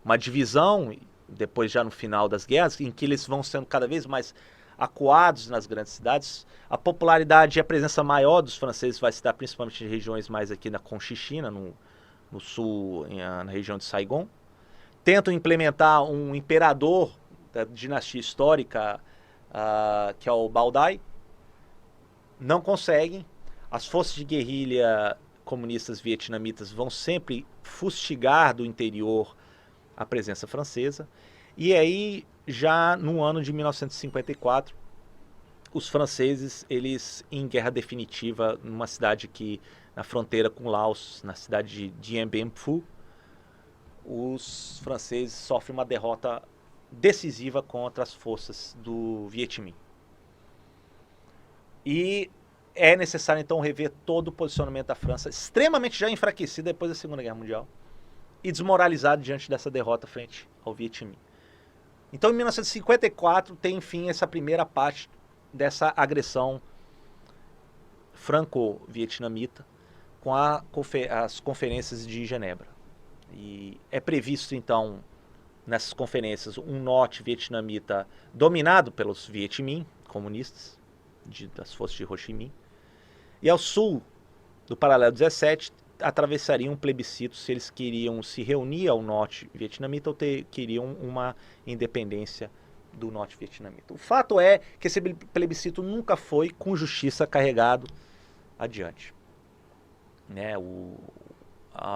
uma divisão, depois já no final das guerras, em que eles vão sendo cada vez mais acuados nas grandes cidades. A popularidade e a presença maior dos franceses vai se dar principalmente em regiões mais aqui na Conchichina, no sul, na região de Saigon. Tentam implementar um imperador da dinastia histórica, que é o Bao Dai. Não conseguem. As forças de guerrilha comunistas vietnamitas vão sempre fustigar do interior a presença francesa. E aí, já no ano de 1954, os franceses, eles em guerra definitiva, numa cidade aqui na fronteira com Laos, na cidade de Dien Bien Phu, os franceses sofrem uma derrota decisiva contra as forças do Viet Minh. E é necessário então rever todo o posicionamento da França, extremamente já enfraquecida depois da Segunda Guerra Mundial, e desmoralizado diante dessa derrota frente ao Viet Minh. Então, em 1954, tem, enfim, essa primeira parte dessa agressão franco-vietnamita com as conferências de Genebra. E é previsto, então, nessas conferências, um norte vietnamita dominado pelos Viet Minh, comunistas, das forças de Ho Chi Minh, e ao sul do paralelo 17 atravessaria um plebiscito se eles queriam se reunir ao norte vietnamita ou queriam uma independência do norte vietnamita. O fato é que esse plebiscito nunca foi com justiça carregado adiante, né?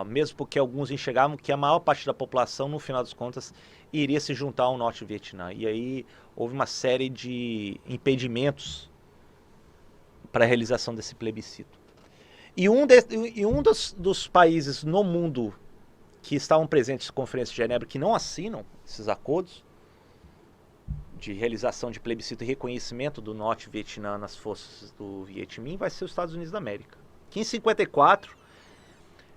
Mesmo porque alguns enxergavam que a maior parte da população, no final das contas, iria se juntar ao norte Vietnã. E aí houve uma série de impedimentos para a realização desse plebiscito. E um dos países no mundo que estavam presentes na Conferência de Genebra que não assinam esses acordos de realização de plebiscito e reconhecimento do norte Vietnã nas forças do Viet Minh vai ser os Estados Unidos da América, que em 54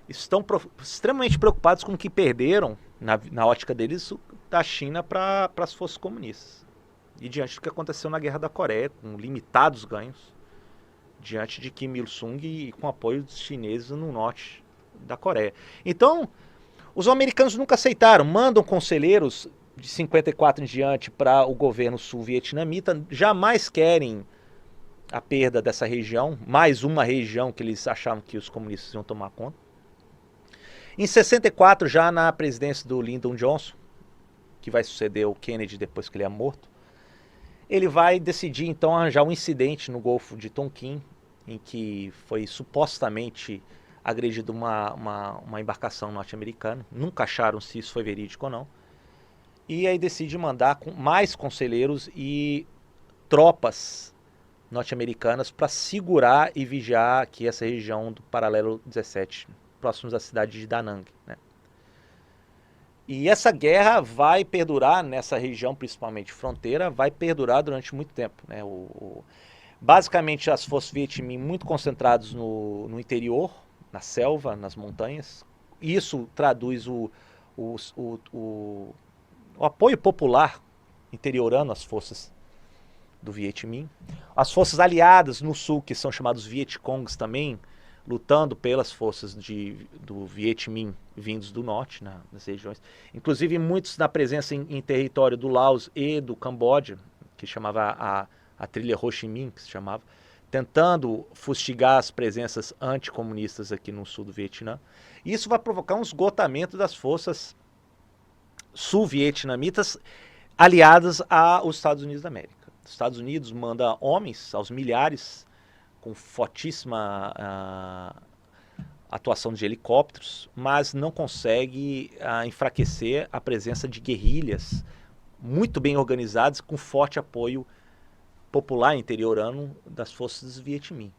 estão extremamente preocupados com o que perderam, na ótica deles, da China para as forças comunistas. E diante do que aconteceu na Guerra da Coreia, com limitados ganhos, diante de Kim Il-sung e com apoio dos chineses no norte da Coreia. Então, os americanos nunca aceitaram, mandam conselheiros de 54 em diante para o governo sul-vietnamita, jamais querem a perda dessa região, mais uma região que eles achavam que os comunistas iam tomar conta. Em 64, já na presidência do Lyndon Johnson, que vai suceder o Kennedy depois que ele é morto, ele vai decidir então arranjar um incidente no Golfo de Tonkin, em que foi supostamente agredida uma embarcação norte-americana. Nunca acharam se isso foi verídico ou não. E aí decide mandar mais conselheiros e tropas norte-americanas para segurar e vigiar aqui essa região do paralelo 17, próximos à cidade de Da Nang, né? E essa guerra vai perdurar nessa região, principalmente fronteira, vai perdurar durante muito tempo, né? Basicamente, as forças Viet Minh muito concentradas no interior, na selva, nas montanhas. Isso traduz o apoio popular interiorano às forças do Viet Minh. As forças aliadas no sul, que são chamados Vietcongs também, lutando pelas forças do Viet Minh vindos do norte, nas regiões. Inclusive muitos na presença em território do Laos e do Camboja, que chamava a trilha Ho Chi Minh, que se chamava, tentando fustigar as presenças anticomunistas aqui no sul do Vietnã. E isso vai provocar um esgotamento das forças sul-vietnamitas aliadas aos Estados Unidos da América. Os Estados Unidos manda homens aos milhares, com fortíssima atuação de helicópteros, mas não consegue enfraquecer a presença de guerrilhas muito bem organizadas, com forte apoio popular interiorano das forças do Viet Minh.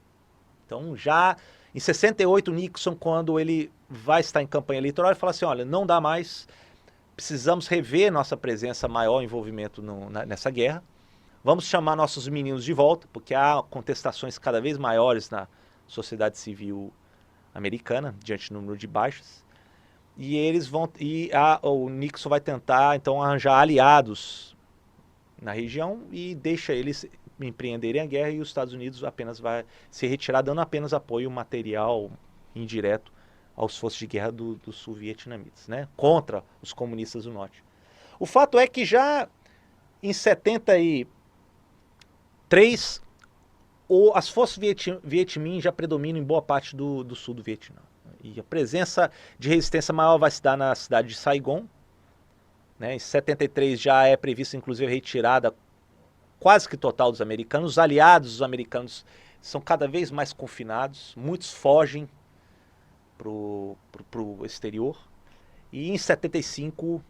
Então, já em 68, Nixon, quando ele vai estar em campanha eleitoral, ele fala assim, olha, não dá mais, precisamos rever nossa presença, maior envolvimento nessa guerra. Vamos chamar nossos meninos de volta, porque há contestações cada vez maiores na sociedade civil americana, diante do número de baixas. E o Nixon vai tentar, então, arranjar aliados na região e deixa eles empreenderem a guerra, e os Estados Unidos apenas vai se retirar, dando apenas apoio material indireto aos forças de guerra dos sul-vietnamitas, né, contra os comunistas do norte. O fato é que já em 73, as forças Viet Minh já predominam em boa parte do sul do Vietnã. E a presença de resistência maior vai se dar na cidade de Saigon, né? Em 73 já é prevista, inclusive, a retirada quase que total dos americanos. Os aliados dos americanos são cada vez mais confinados, muitos fogem para o exterior. E em 75,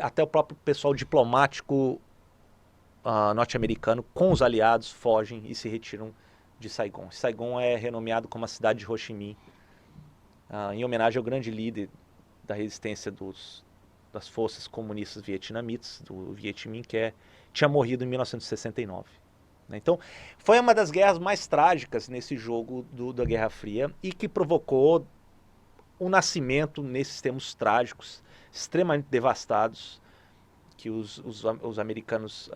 até o próprio pessoal diplomático norte-americano com os aliados fogem e se retiram de Saigon. Saigon é renomeado como a cidade de Ho Chi Minh, em homenagem ao grande líder da resistência das forças comunistas vietnamitas, do Viet Minh, que tinha morrido em 1969. Então, foi uma das guerras mais trágicas nesse jogo da Guerra Fria e que provocou o nascimento, nesses termos trágicos, extremamente devastados, que os americanos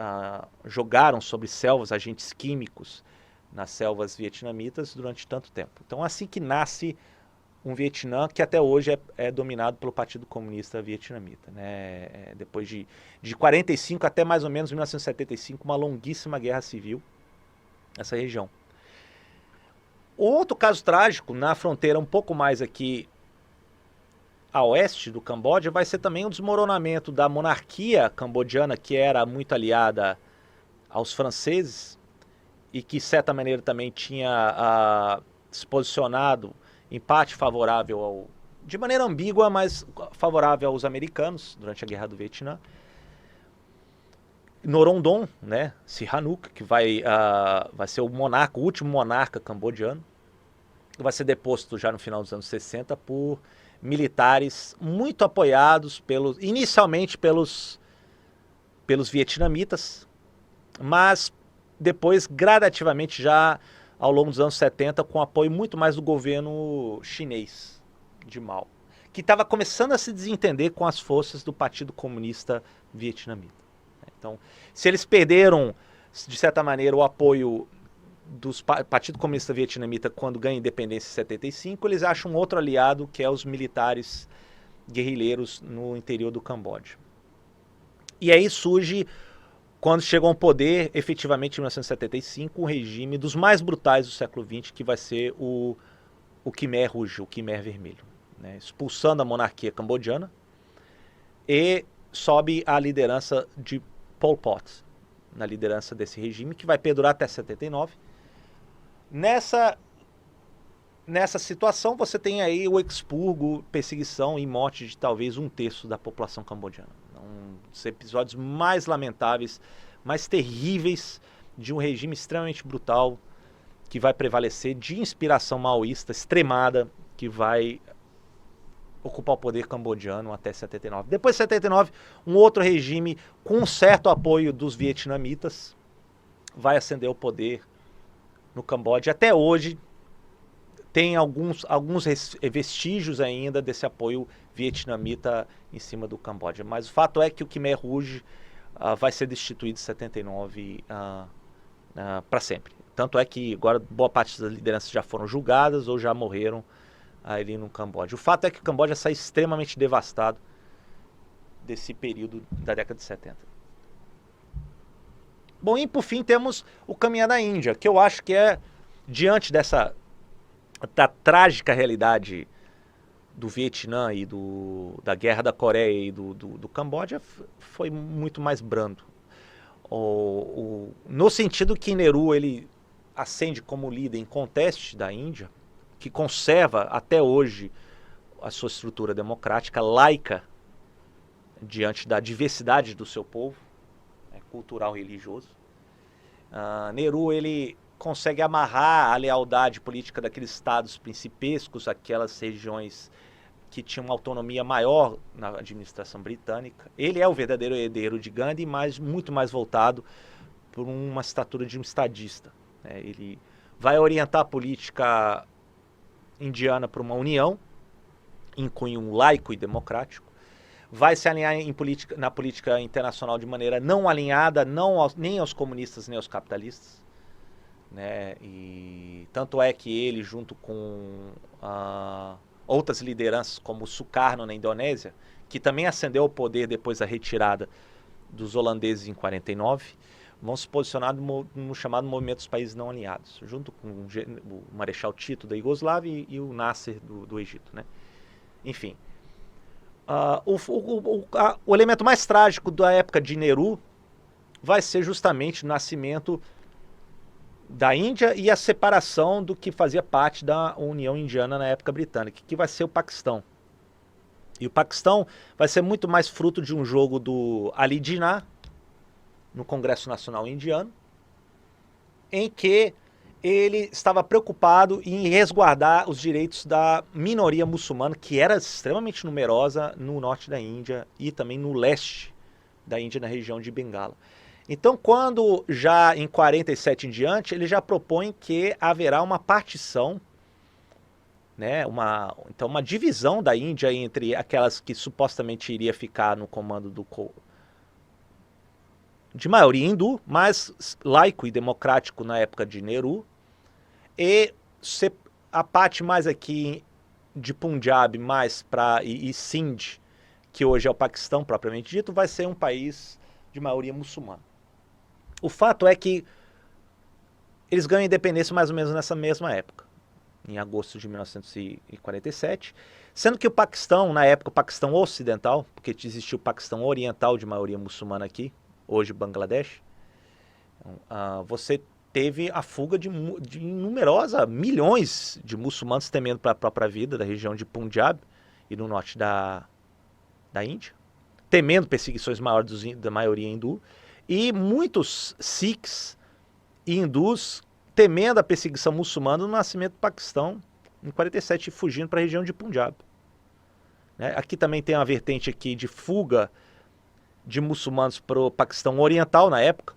jogaram sobre selvas agentes químicos nas selvas vietnamitas durante tanto tempo. Então, assim que nasce um Vietnã que até hoje é dominado pelo Partido Comunista Vietnamita, né? Depois de 45 até mais ou menos 1975, uma longuíssima guerra civil nessa região. Outro caso trágico, na fronteira um pouco mais aqui a oeste do Camboja, vai ser também o desmoronamento da monarquia cambodiana, que era muito aliada aos franceses e que, de certa maneira, também tinha se posicionado em parte favorável, de maneira ambígua, mas favorável aos americanos durante a Guerra do Vietnã. Norondon, né, Sihanouk, que vai ser o último monarca cambodiano, vai ser deposto já no final dos anos 60 por militares muito apoiados inicialmente pelos vietnamitas, mas depois gradativamente já ao longo dos anos 70 com apoio muito mais do governo chinês de Mao, que estava começando a se desentender com as forças do Partido Comunista Vietnamita. Então, se eles perderam, de certa maneira, o apoio do Partido Comunista Vietnamita quando ganha independência em 75, eles acham um outro aliado, que é os militares guerrilheiros no interior do Camboja. E aí surge, quando chegam ao poder, efetivamente em 1975, um regime dos mais brutais do século XX, que vai ser o Khmer Rouge, o Khmer Vermelho, né? Expulsando a monarquia cambodiana, e sobe a liderança de Pol Pot, na liderança desse regime, que vai perdurar até 79. Nessa situação, você tem aí o expurgo, perseguição e morte de talvez 1/3 da população cambodiana. Um dos episódios mais lamentáveis, mais terríveis de um regime extremamente brutal que vai prevalecer, de inspiração maoísta extremada, que vai ocupar o poder cambodiano até 79. Depois de 79, um outro regime com um certo apoio dos vietnamitas vai ascender ao poder no Camboja. Até hoje tem alguns vestígios ainda desse apoio vietnamita em cima do Camboja. Mas o fato é que o Khmer Rouge vai ser destituído em 79 para sempre. Tanto é que agora boa parte das lideranças já foram julgadas ou já morreram ali no Camboja. O fato é que o Camboja sai extremamente devastado desse período da década de 70. Bom, e por fim temos o caminhar da Índia, que eu acho que diante da trágica realidade do Vietnã e da Guerra da Coreia e do Camboja, foi muito mais brando. No sentido que Nehru ele ascende como líder inconteste da Índia, que conserva até hoje a sua estrutura democrática, laica, diante da diversidade do seu povo, cultural e religioso. Nehru ele consegue amarrar a lealdade política daqueles estados principescos, aquelas regiões que tinham uma autonomia maior na administração britânica. Ele é o verdadeiro herdeiro de Gandhi, mas muito mais voltado por uma estatura de um estadista. Ele vai orientar a política indiana para uma união em cunho laico e democrático, vai se alinhar na política internacional de maneira não alinhada nem aos comunistas nem aos capitalistas, né? E tanto é que ele, junto com outras lideranças como o Sukarno na Indonésia, que também ascendeu ao poder depois da retirada dos holandeses em 49, vão se posicionar no chamado Movimento dos Países Não Alinhados, junto com o Marechal Tito da Iugoslávia e o Nasser do Egito, né? Enfim, o elemento mais trágico da época de Nehru vai ser justamente o nascimento da Índia e a separação do que fazia parte da União Indiana na época britânica, que vai ser o Paquistão. E o Paquistão vai ser muito mais fruto de um jogo do Ali Jinnah no Congresso Nacional Indiano, em que ele estava preocupado em resguardar os direitos da minoria muçulmana, que era extremamente numerosa no norte da Índia e também no leste da Índia, na região de Bengala. Então, quando já em 47 em diante, ele já propõe que haverá uma partição, né, uma divisão da Índia entre aquelas que supostamente iria ficar no comando de maioria hindu, mas laico e democrático na época de Nehru, E a parte mais aqui de Punjab, mais e Sindh, que hoje é o Paquistão propriamente dito, vai ser um país de maioria muçulmana. O fato é que eles ganham independência mais ou menos nessa mesma época, em agosto de 1947, sendo que o Paquistão, na época o Paquistão ocidental, porque existiu o Paquistão oriental de maioria muçulmana aqui, hoje Bangladesh, você teve a fuga de milhões de muçulmanos temendo para a própria vida da região de Punjab e no norte da Índia, temendo perseguições maiores da maioria hindu, e muitos sikhs e hindus temendo a perseguição muçulmana no nascimento do Paquistão em 47 e fugindo para a região de Punjab. Aqui também tem uma vertente aqui de fuga de muçulmanos para o Paquistão oriental na época,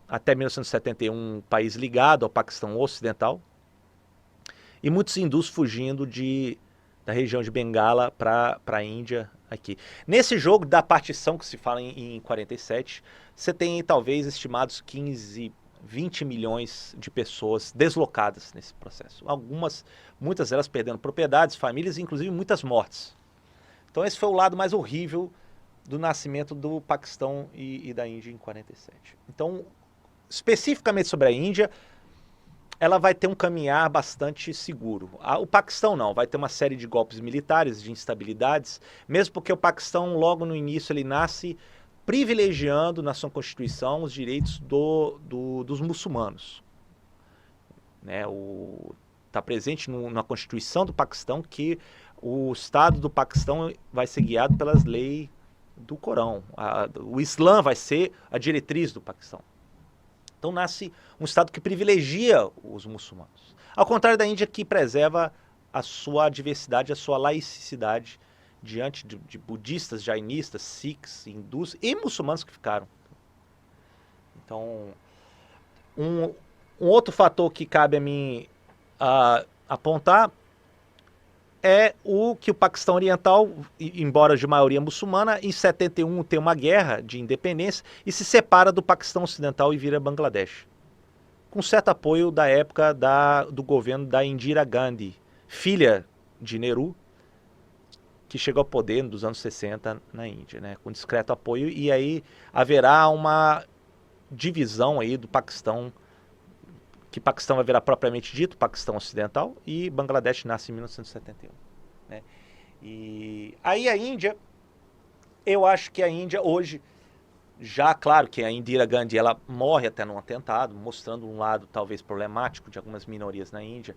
até 1971 um país ligado ao Paquistão ocidental, e muitos hindus fugindo da região de Bengala para a Índia aqui. Nesse jogo da partição que se fala em 47, você tem talvez estimados 15, 20 milhões de pessoas deslocadas nesse processo. Muitas delas perdendo propriedades, famílias, inclusive muitas mortes. Então esse foi o lado mais horrível do nascimento do Paquistão e da Índia em 47. Então, especificamente sobre a Índia, ela vai ter um caminhar bastante seguro. O Paquistão não, vai ter uma série de golpes militares, de instabilidades, mesmo porque o Paquistão, logo no início, ele nasce privilegiando na sua Constituição os direitos dos muçulmanos. Está presente na Constituição do Paquistão que o Estado do Paquistão vai ser guiado pelas leis do Corão. O Islã vai ser a diretriz do Paquistão. Então nasce um Estado que privilegia os muçulmanos. Ao contrário da Índia, que preserva a sua diversidade, a sua laicidade diante de budistas, jainistas, sikhs, hindus e muçulmanos que ficaram. Então, um outro fator que cabe a mim apontar é o que o Paquistão Oriental, embora de maioria muçulmana, em 71 tem uma guerra de independência e se separa do Paquistão Ocidental e vira Bangladesh. Com certo apoio da época do governo da Indira Gandhi, filha de Nehru, que chegou ao poder nos anos 60 na Índia, com discreto apoio, e aí haverá uma divisão aí do Paquistão, que Paquistão vai virar propriamente dito Paquistão Ocidental, e Bangladesh nasce em 1971. E aí a Índia, eu acho que a Índia hoje, já claro que a Indira Gandhi ela morre até num atentado, mostrando um lado talvez problemático de algumas minorias na Índia.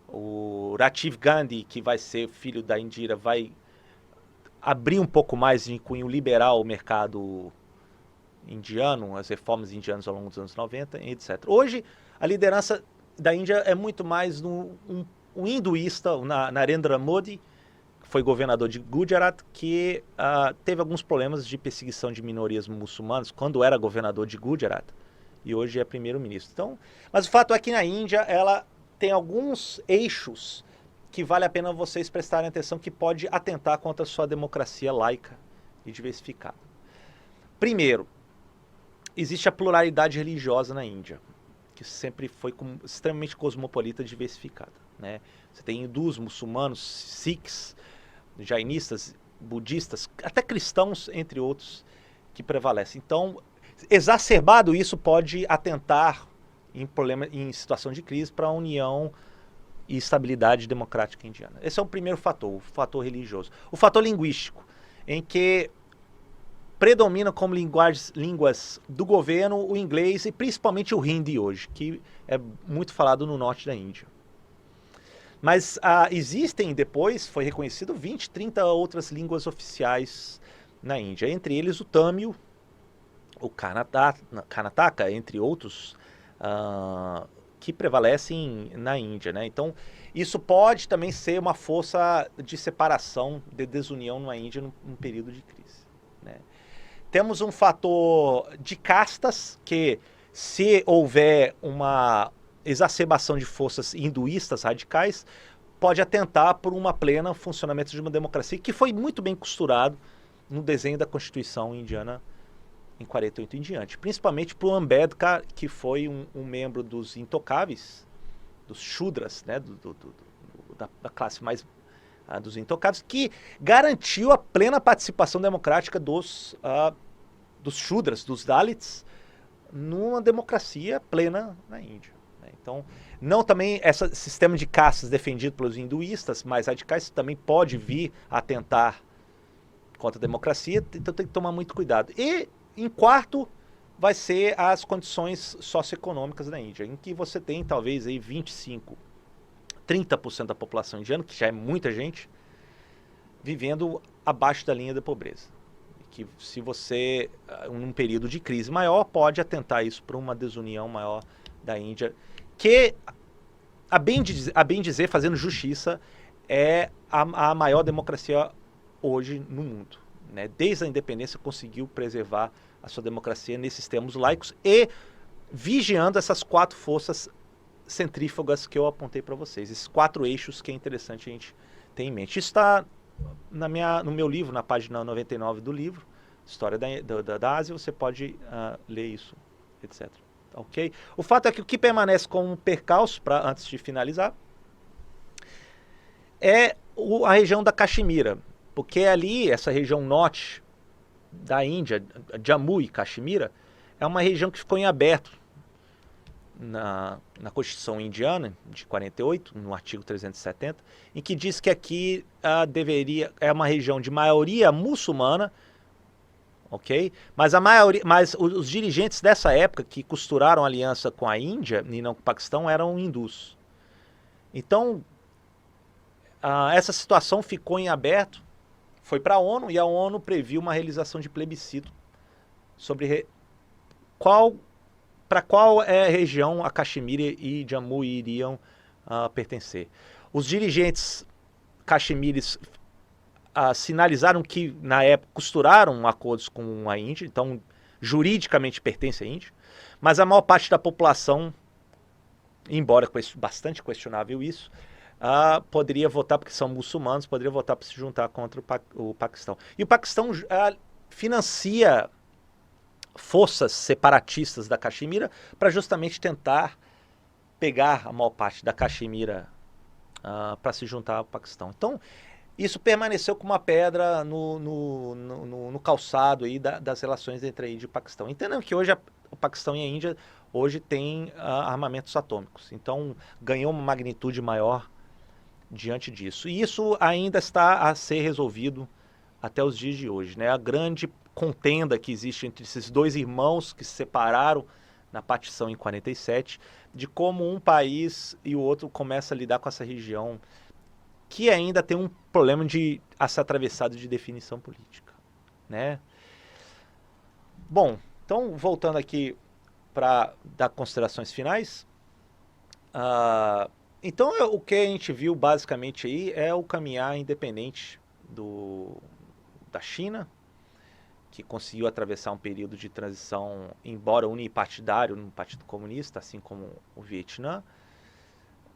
O Rajiv Gandhi, que vai ser filho da Indira, vai abrir um pouco mais de cunho liberal o mercado indiano, as reformas indianas ao longo dos anos 90, etc. Hoje, a liderança da Índia é muito mais um hinduísta, Narendra Modi, que foi governador de Gujarat, que teve alguns problemas de perseguição de minorias muçulmanas quando era governador de Gujarat, e hoje é primeiro-ministro. Então, mas o fato é que na Índia ela tem alguns eixos que vale a pena vocês prestarem atenção, que pode atentar contra a sua democracia laica e diversificada. Primeiro, existe a pluralidade religiosa na Índia, que sempre foi extremamente cosmopolita e diversificada. Você tem hindus, muçulmanos, sikhs, jainistas, budistas, até cristãos, entre outros, que prevalecem. Então, exacerbado isso pode atentar em situação de crise para a união e estabilidade democrática indiana. Esse é o primeiro fator, o fator religioso. O fator linguístico, em que predomina como línguas do governo o inglês e principalmente o hindi hoje, que é muito falado no norte da Índia. Mas existem depois, foi reconhecido, 20, 30 outras línguas oficiais na Índia, entre eles o tâmil, o Karnataka, entre outros, que prevalecem na Índia. Então, isso pode também ser uma força de separação, de desunião na Índia num período de crise. Temos um fator de castas, que se houver uma exacerbação de forças hinduístas radicais, pode atentar por uma plena funcionamento de uma democracia, que foi muito bem costurado no desenho da Constituição indiana em 48 em diante, principalmente para o Ambedkar, que foi um membro dos intocáveis dos Shudras, né, da classe mais dos intocáveis, que garantiu a plena participação democrática dos Shudras, dos Dalits, numa democracia plena na Índia. Né? Então, não também esse sistema de castas defendido pelos hinduístas mais radicais também pode vir a atentar contra a democracia, então tem que tomar muito cuidado. E, em quarto, vai ser as condições socioeconômicas da Índia, em que você tem talvez aí 25, 30% da população indiana, que já é muita gente, vivendo abaixo da linha da pobreza. Que se você, num período de crise maior, pode atentar isso para uma desunião maior da Índia, que, a bem dizer, fazendo justiça, é a maior democracia hoje no mundo. Né? Desde a independência conseguiu preservar a sua democracia nesses termos laicos e vigiando essas 4 forças centrífugas que eu apontei para vocês. Esses 4 eixos que é interessante a gente ter em mente. Isso está no meu livro, na página 99 do livro, História da Ásia, você pode ler isso, etc. Ok? O fato é que o que permanece como um percalço, antes de finalizar, é a região da Caxemira, porque ali, essa região norte da Índia, Jammu e Caxemira, é uma região que ficou em aberto na Constituição indiana de 48, no artigo 370, em que diz que aqui é uma região de maioria muçulmana, ok? Mas os dirigentes dessa época que costuraram aliança com a Índia e não com o Paquistão eram hindus. Então, essa situação ficou em aberto, foi para a ONU e a ONU previu uma realização de plebiscito sobre para qual região a Caxemira e Jammu iriam pertencer. Os dirigentes caxemires sinalizaram que, na época, costuraram acordos com a Índia, então juridicamente pertence à Índia, mas a maior parte da população, embora bastante questionável isso, poderia votar, porque são muçulmanos, poderia votar para se juntar contra o Paquistão. E o Paquistão financia forças separatistas da Caxemira para justamente tentar pegar a maior parte da Caxemira para se juntar ao Paquistão. Então, isso permaneceu como uma pedra no calçado aí das relações entre a Índia e o Paquistão. Entendendo que hoje o Paquistão e a Índia hoje têm armamentos atômicos. Então, ganhou uma magnitude maior diante disso. E isso ainda está a ser resolvido até os dias de hoje. Né? A grande contenda que existe entre esses 2 irmãos que se separaram na partição em 47, de como um país e o outro começa a lidar com essa região que ainda tem um problema a ser atravessado de definição política. Né? Bom, então voltando aqui para dar considerações finais, então o que a gente viu basicamente aí é o caminhar independente da China, que conseguiu atravessar um período de transição, embora unipartidário no Partido Comunista, assim como o Vietnã,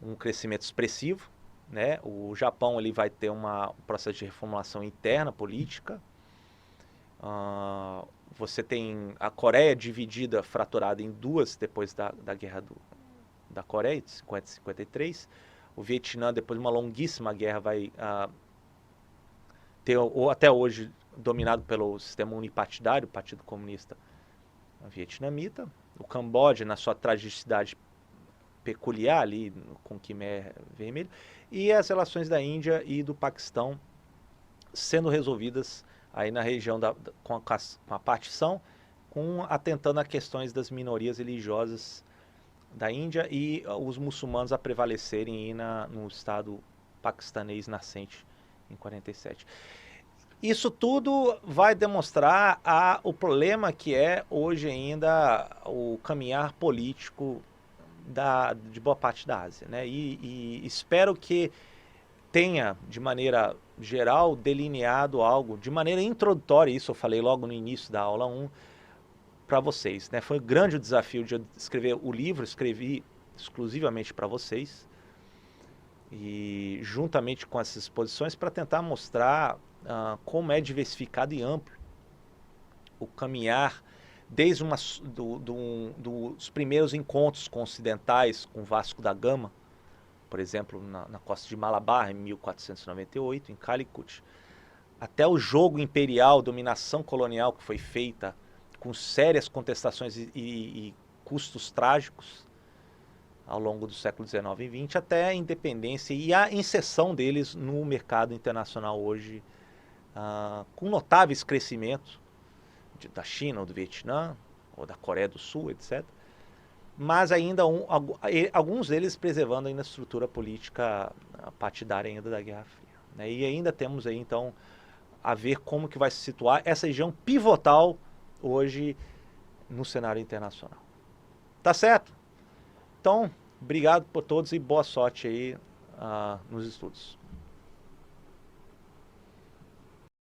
um crescimento expressivo. Né? O Japão ele vai ter um processo de reformulação interna política. Você tem a Coreia dividida, fraturada em 2 depois da Guerra da Coreia, de 50 e 53. O Vietnã, depois de uma longuíssima guerra, vai ter, ou até hoje, dominado pelo sistema unipartidário, o Partido Comunista Vietnamita. O Camboja, na sua tragicidade peculiar ali, com o Khmer Vermelho. E as relações da Índia e do Paquistão sendo resolvidas aí na região com a partição, atentando a questões das minorias religiosas da Índia e os muçulmanos a prevalecerem aí no Estado paquistanês nascente em 47. Isso tudo vai demonstrar o problema que é hoje ainda o caminhar político de boa parte da Ásia. Né? E espero que tenha, de maneira geral, delineado algo, de maneira introdutória, isso eu falei logo no início da aula 1, para vocês. Né? Foi grande o desafio de eu escrever o livro, escrevi exclusivamente para vocês, e juntamente com essas exposições, para tentar mostrar como é diversificado e amplo o caminhar, desde dos primeiros encontros com ocidentais, com Vasco da Gama, por exemplo, na costa de Malabar, em 1498, em Calicut, até o jogo imperial, dominação colonial que foi feita com sérias contestações e custos trágicos ao longo do século XIX e XX, até a independência e a inserção deles no mercado internacional hoje, com notáveis crescimentos da China ou do Vietnã, ou da Coreia do Sul, etc. Mas ainda alguns deles preservando ainda a estrutura política partidária ainda da Guerra Fria, né? E ainda temos aí, então, a ver como que vai se situar essa região pivotal hoje no cenário internacional. Tá certo? Então, obrigado por todos e boa sorte aí nos estudos.